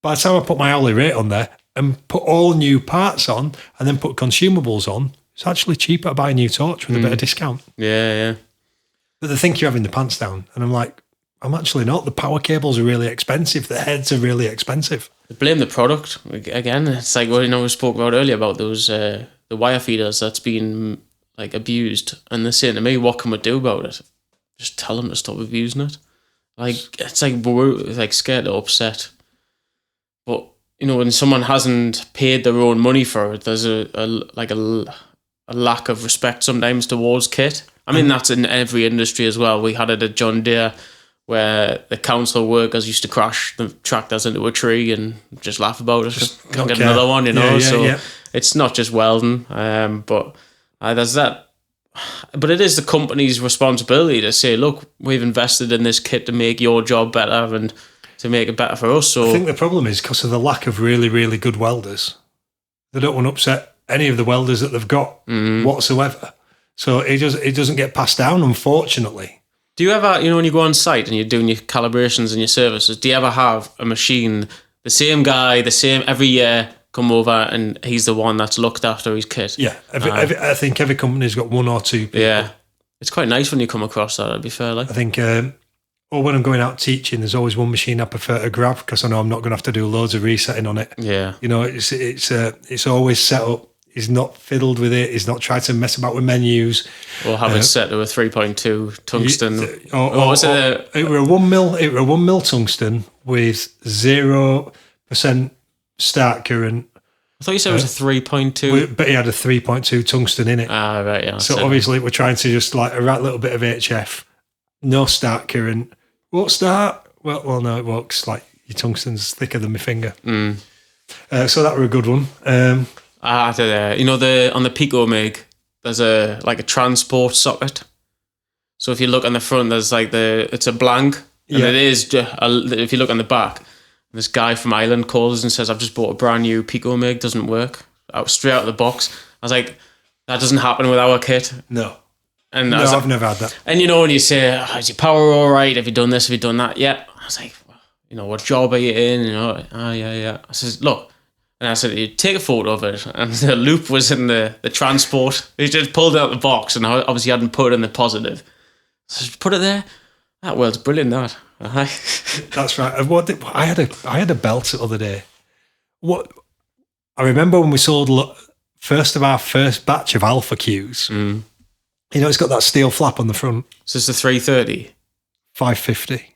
By the time I put my hourly rate on there and put all new parts on and then put consumables on, it's actually cheaper to buy a new torch with a bit of discount. Yeah. But they think you're having the pants down. And I'm like, I'm actually not. The power cables are really expensive. The heads are really expensive. They blame the product. Again, it's like what we spoke about earlier about those the wire feeders that's been like abused. And they're saying to me, what can we do about it? Just tell them to stop abusing it. Like, it's like we're like scared to upset. But, when someone hasn't paid their own money for it, there's a lack of respect sometimes towards kit. I mean, that's in every industry as well. We had it at John Deere where the council workers used to crash the tractors into a tree and just laugh about it. Just can't get another one, So it's not just welding, but there's that. But it is the company's responsibility to say, look, we've invested in this kit to make your job better and to make it better for us. So I think the problem is because of the lack of really, really good welders. They don't want to upset any of the welders that they've got whatsoever. So it doesn't get passed down, unfortunately. Do you ever, when you go on site and you're doing your calibrations and your services, do you ever have a machine, the same guy, every year, come over and he's the one that's looked after his kit? Yeah, I think every company's got 1 or 2 people. Yeah, it's quite nice when you come across that, to be fair. Like. I think, or when I'm going out teaching, there's always one machine I prefer to grab because I know I'm not going to have to do loads of resetting on it. Yeah. It's always set up. He's not fiddled with it. He's not tried to mess about with menus. Or have it set to a 3.2 tungsten. It were a 1 mil. It were a 1 mil tungsten with 0% start current. I thought you said it was a 3.2. But he had a 3.2 tungsten in it. Ah, right, yeah. So obviously we're trying to just like a right little bit of HF, no start current. Won't start? Well, no, it works. Like your tungsten's thicker than my finger. So that were a good one. On the Pico Mig, there's a transport socket. So if you look on the front, there's it's a blank, and it is. If you look on the back, this guy from Ireland calls and says, "I've just bought a brand new Pico Mig, doesn't work." Straight out of the box. I was like, "That doesn't happen with our kit." No. And no, I've never had that. And when you say, "Is your power all right? Have you done this? Have you done that?" Yeah. I was like, "What job are you in?" Yeah. I says, "Look." And I said, you take a photo of it. And the loop was in the transport. He just pulled out the box and obviously hadn't put it in the positive. So put it there. That Weld's brilliant, that. That's right. I had a belt the other day. I remember when we sold our first batch of Alpha Qs. It's got that steel flap on the front. So it's a 330? 550.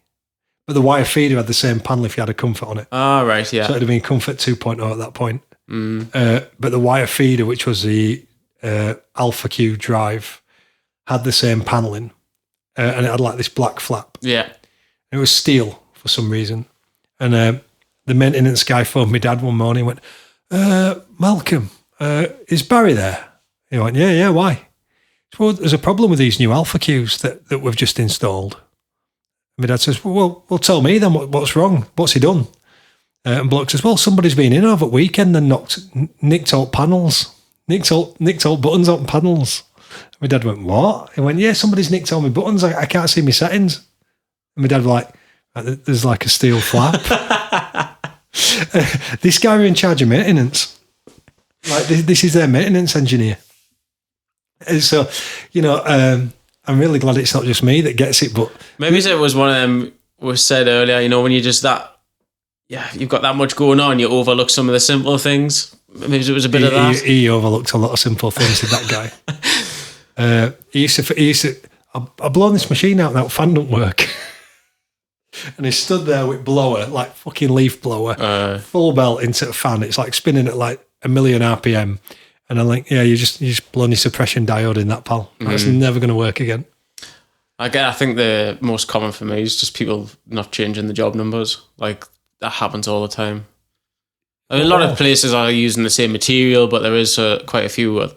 But the wire feeder had the same panel if you had a Comfort on it. Ah, right, yeah. So it would have been Comfort 2.0 at that point. But the wire feeder, which was the Alpha Q drive, had the same paneling. And it had like this black flap. Yeah. And it was steel for some reason. And the maintenance guy phoned my dad one morning and went, Malcolm, is Barry there? He went, yeah, why? Well, there's a problem with these new Alpha Qs that we've just installed. My dad says, well, tell me then what's wrong. What's he done? And bloke says, well, somebody's been in over the weekend and nicked out panels. Nicked out buttons out panels. And my dad went, what? He went, yeah, somebody's nicked all my buttons. I can't see my settings. And my dad was like, there's like a steel flap. This guy in charge of maintenance. Like, this is their maintenance engineer. And so, I'm really glad it's not just me that gets it, but... Maybe it was one of them, was said earlier, when you're just you've got that much going on, you overlook some of the simple things. Maybe it was a bit of that. He overlooked a lot of simple things with that guy. He used to, I've blown this machine out and that fan don't work. And he stood there with blower, like fucking leaf blower, full belt into a fan. It's like spinning at like 1 million RPM. And I'm like, yeah, you just blown your suppression diode in that, pal. That's never going to work again. I think the most common for me is just people not changing the job numbers. Like, that happens all the time. I mean, a lot of places are using the same material, but there is quite a few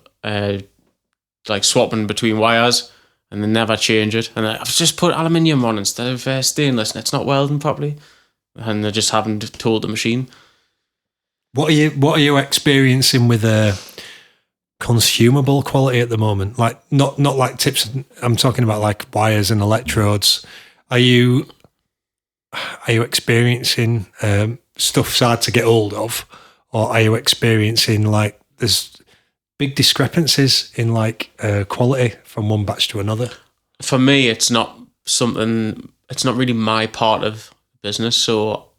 like swapping between wires, and they never change it. And I've just put aluminium on instead of stainless, and it's not welding properly. And they just haven't told the machine. What are you experiencing with consumable quality at the moment? Like not like tips. I'm talking about like wires and electrodes. Are you experiencing stuff's hard to get hold of, or are you experiencing like there's big discrepancies in like quality from one batch to another? For me, it's not really my part of business, so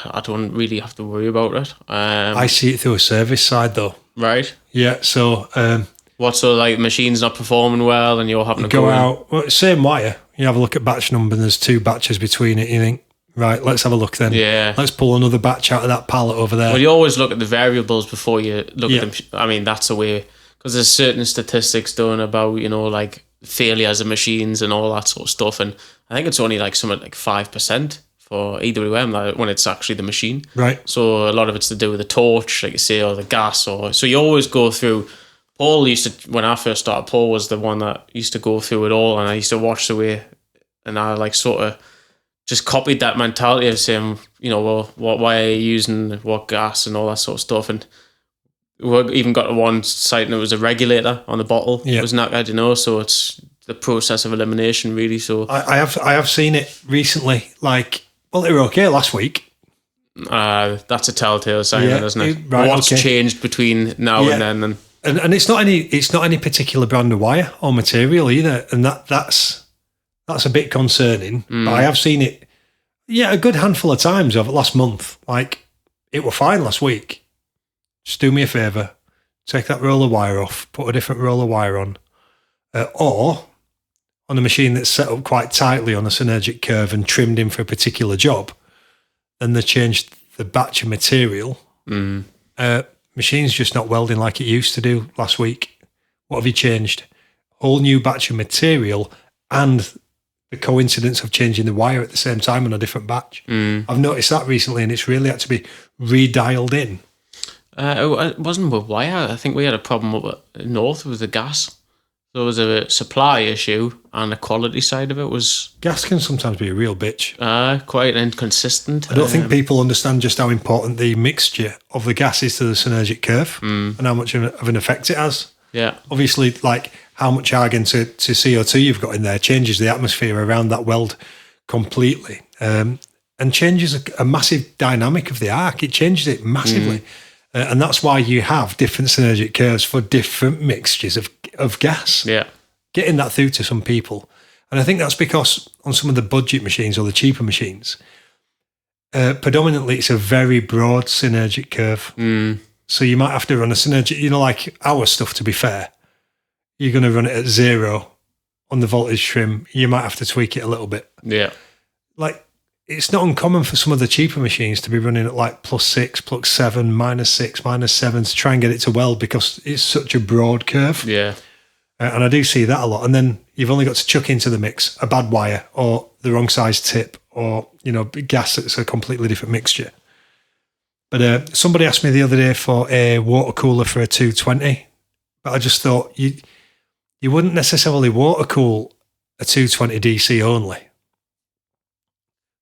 I don't really have to worry about it. I see it through a service side though. Right. Yeah. So like machines not performing well and you're having to go out. Well, same wire. You have a look at batch number and there's 2 batches between it. You think, right, let's have a look then. Yeah. Let's pull another batch out of that pallet over there. Well, you always look at the variables before you look at them. I mean, that's the way, because there's certain statistics done about, like failures of machines and all that sort of stuff. And I think it's only like something like 5% for EWM like, when it's actually the machine. Right. So a lot of it's to do with the torch, like you say, or the gas. So you always go through. Paul used to, when I first started, Paul was the one that used to go through it all, and I used to watch the way, and I like sort of just copied that mentality of saying, well, why are you using what gas and all that sort of stuff. And we even got to one site and it was a regulator on the bottle. Yeah. It was knackered, so it's the process of elimination really. So I have seen it recently, like, well, they were okay last week. That's a telltale sign, isn't it? Right, what's changed between now and then? And it's not any particular brand of wire or material either, and that's a bit concerning. But I have seen it, a good handful of times over the last month. Like, it were fine last week. Just do me a favour, take that roll of wire off, put a different roll of wire on, or on a machine that's set up quite tightly on a synergic curve and trimmed in for a particular job. Then they changed the batch of material. Machine's just not welding like it used to do last week. What have you changed? Whole new batch of material and the coincidence of changing the wire at the same time on a different batch. I've noticed that recently, and it's really had to be redialed in. It wasn't with wire. I think we had a problem up north with the gas. There was a supply issue, and the quality side of it was... Gas can sometimes be a real bitch. Quite inconsistent. I don't think people understand just how important the mixture of the gas is to the synergic curve and how much of an effect it has. Yeah. Obviously, like how much argon to CO2 you've got in there changes the atmosphere around that weld completely, and changes a massive dynamic of the arc. It changes it massively. And that's why you have different synergic curves for different mixtures of gas. Yeah. Getting that through to some people. And I think that's because on some of the budget machines or the cheaper machines, predominantly it's a very broad synergic curve. So you might have to run a synergic, like our stuff, to be fair. You're going to run it at 0 on the voltage trim. You might have to tweak it a little bit. Yeah. Like, it's not uncommon for some of the cheaper machines to be running at like +6, +7, -6, -7 to try and get it to weld because it's such a broad curve. Yeah. And I do see that a lot. And then you've only got to chuck into the mix a bad wire or the wrong size tip or, gas that's a completely different mixture. But somebody asked me the other day for a water cooler for a 220, but I just thought you wouldn't necessarily water cool a 220 DC only.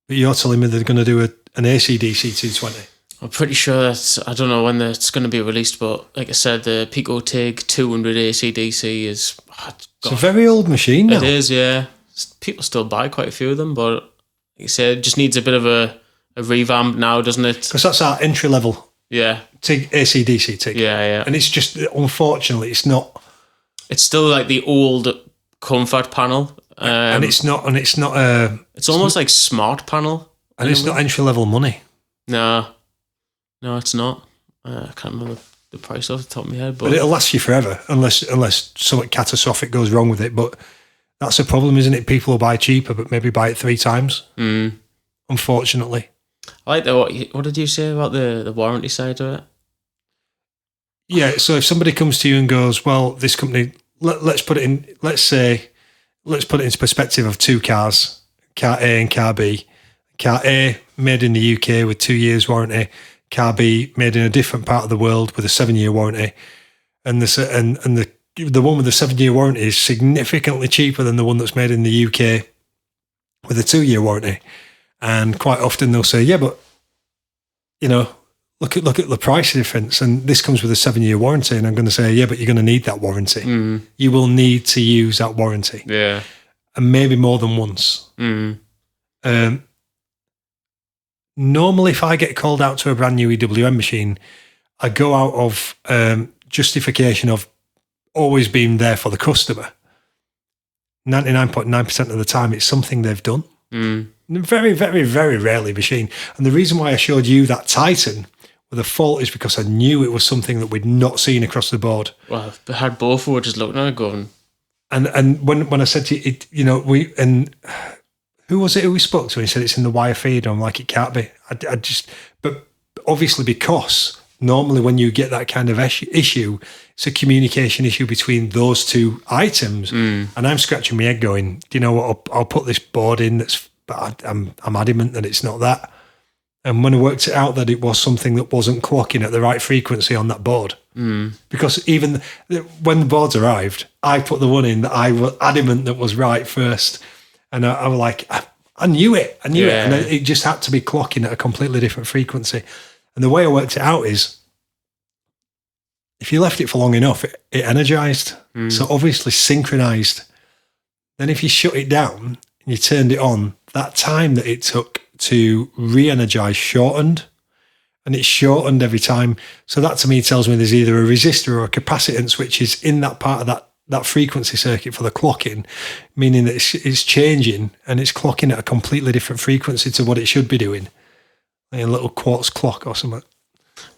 But you're telling me they're going to do an AC/DC 220. I'm pretty sure I don't know when it's going to be released, but like I said, the Pico TIG 200 AC/DC is... It's a very old machine now. It is, yeah. People still buy quite a few of them, but like you said, it just needs a bit of a revamp now, doesn't it? Because that's our entry level. Yeah. TIG, AC/DC TIG. Yeah. And it's just, unfortunately, it's not... It's still like the old comfort panel. And it's not... It's almost like smart panel. And it's not entry level money. No, it's not. I can't remember the price off the top of my head, but it'll last you forever unless something catastrophic goes wrong with it. But that's a problem, isn't it? People will buy cheaper, but maybe buy it 3 times. Unfortunately, I like the what did you say about the warranty side of it? Yeah, so if somebody comes to you and goes, "Well, this company, let's put it into perspective of 2 cars, car A and car B. Car A made in the UK with 2 years warranty. Car B made in a different part of the world with a 7-year warranty, and the one with the 7-year warranty is significantly cheaper than the one that's made in the UK with a 2-year warranty. And quite often they'll say, "Yeah, but look at the price difference, and this comes with a 7-year warranty." And I'm going to say, "Yeah, but you're going to need that warranty. You will need to use that warranty, and maybe more than once." Normally, if I get called out to a brand new EWM machine, I go out of justification of always being there for the customer. 99.9% of the time, it's something they've done. Very, very, very rarely machine. And the reason why I showed you that Titan with a fault is because I knew it was something that we'd not seen across the board. Well, I had both. We were just looking at it going. And when I said to you, who was it who we spoke to? And he said it's in the wire feed. I'm like, it can't be. But obviously, because normally when you get that kind of issue, it's a communication issue between those 2 items. And I'm scratching my head going, do you know what? I'll put this board in. But I'm adamant that it's not that. And when I worked it out that it was something that wasn't clocking at the right frequency on that board, because even when the boards arrived, I put the one in that I was adamant that was right first. And I was like, I knew it. And it just had to be clocking at a completely different frequency. And the way I worked it out is, if you left it for long enough, it energized. So obviously synchronized. Then if you shut it down and you turned it on, that time that it took to re-energize shortened. And it's shortened every time. So that to me tells me there's either a resistor or a capacitance which is in that part of that frequency circuit for the clocking, meaning that it's changing and it's clocking at a completely different frequency to what it should be doing. Like a little quartz clock or something.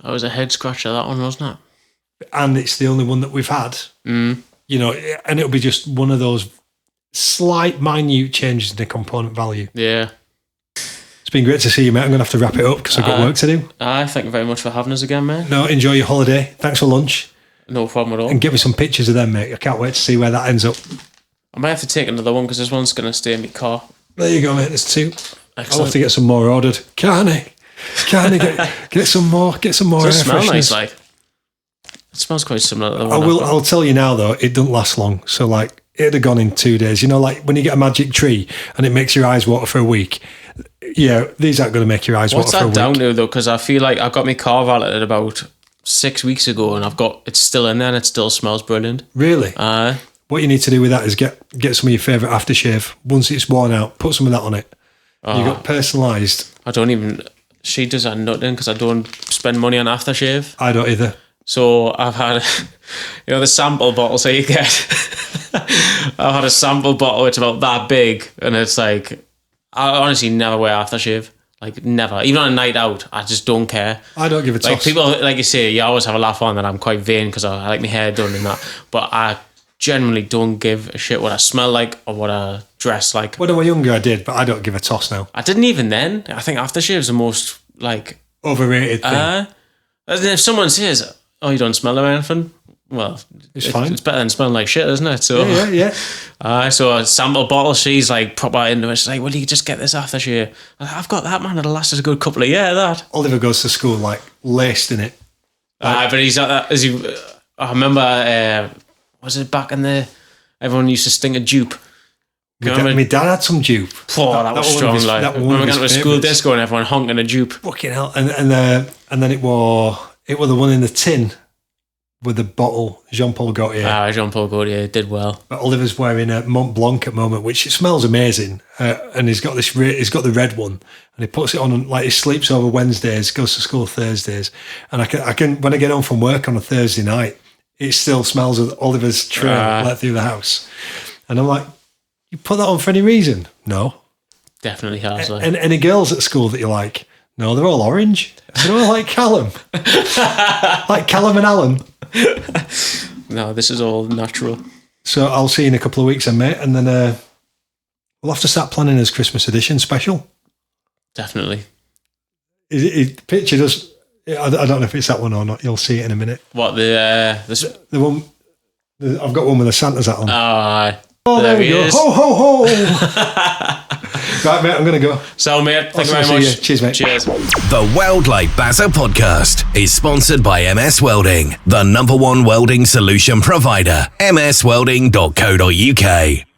That was a head scratcher, that one, wasn't it? And it's the only one that we've had. And it'll be just one of those slight, minute changes in the component value. Yeah. It's been great to see you, mate. I'm going to have to wrap it up because I've got work to do. Thank you very much for having us again, mate. No, enjoy your holiday. Thanks for lunch. No problem at all. And get me some pictures of them, mate. I can't wait to see where that ends up. I might have to take another one because this one's going to stay in my car. There you go, mate. There's 2. Excellent. I'll have to get some more ordered. Can't I get some more? Get some more. Does it smell nice? Like it smells quite similar to the one. I'll tell you now though, it doesn't last long. So like it'd have gone in 2 days. Like when you get a magic tree and it makes your eyes water for a week. Yeah, these aren't going to make your eyes water for a week. What's that down to though? Because I feel like I got my car valeted about 6 weeks ago, and it's still in there, and it still smells brilliant. Really? What you need to do with that is get some of your favourite aftershave. Once it's worn out, put some of that on it. You got personalised. I don't even. She does that nothing because I don't spend money on aftershave. I don't either. So I've had, the sample bottles that you get. I've had a sample bottle which is about that big, and it's like, I honestly never wear aftershave. Like, never. Even on a night out, I just don't care. I don't give a toss. Like, people, like you say, you always have a laugh on that I'm quite vain because I like my hair done and that. But I generally don't give a shit what I smell like or what I dress like. When I was younger, I did, but I don't give a toss now. I didn't even then. I think aftershave's the most, like... overrated thing. If someone says, oh, you don't smell or anything, well, it's fine. It's better than smelling like shit, isn't it? So, yeah. So a sample bottle, she's like proper into it. She's like, well, you just get this aftershave. I've got that, man. It'll last us a good couple of years, that. Oliver goes to school, like, laced in it. But he's I remember, was it back in the... Everyone used to stink a dupe. My dad had some dupe. Oh, that was strong. Like, when we went to a school disco and everyone honking a dupe. Fucking hell. And then it was the one in the tin with the bottle, Jean-Paul Gaultier. Jean-Paul Gaultier did well. But Oliver's wearing a Mont Blanc at the moment, which it smells amazing. And he's got the red one, and he puts it on, like he sleeps over Wednesdays, goes to school Thursdays. And I can when I get home from work on a Thursday night, it still smells of Oliver's trail let through the house. And I'm like, you put that on for any reason? No. Definitely has. And any girls at school that you like? No, they're all orange. They're all like Callum. Like Callum and Alan. No, this is all natural. So I'll see you in a couple of weeks then, mate. And then we'll have to start planning his Christmas edition special. Definitely. Picture does... I don't know if it's that one or not. You'll see it in a minute. What, the one... I've got one with the Santa's hat on. Oh, there he is. Ho, ho, ho. Right, mate, I'm going to go. So, mate, thank you very much. Cheers, mate. Cheers. The Weld Like Bazza podcast is sponsored by MS Welding, the #1 welding solution provider. mswelding.co.uk.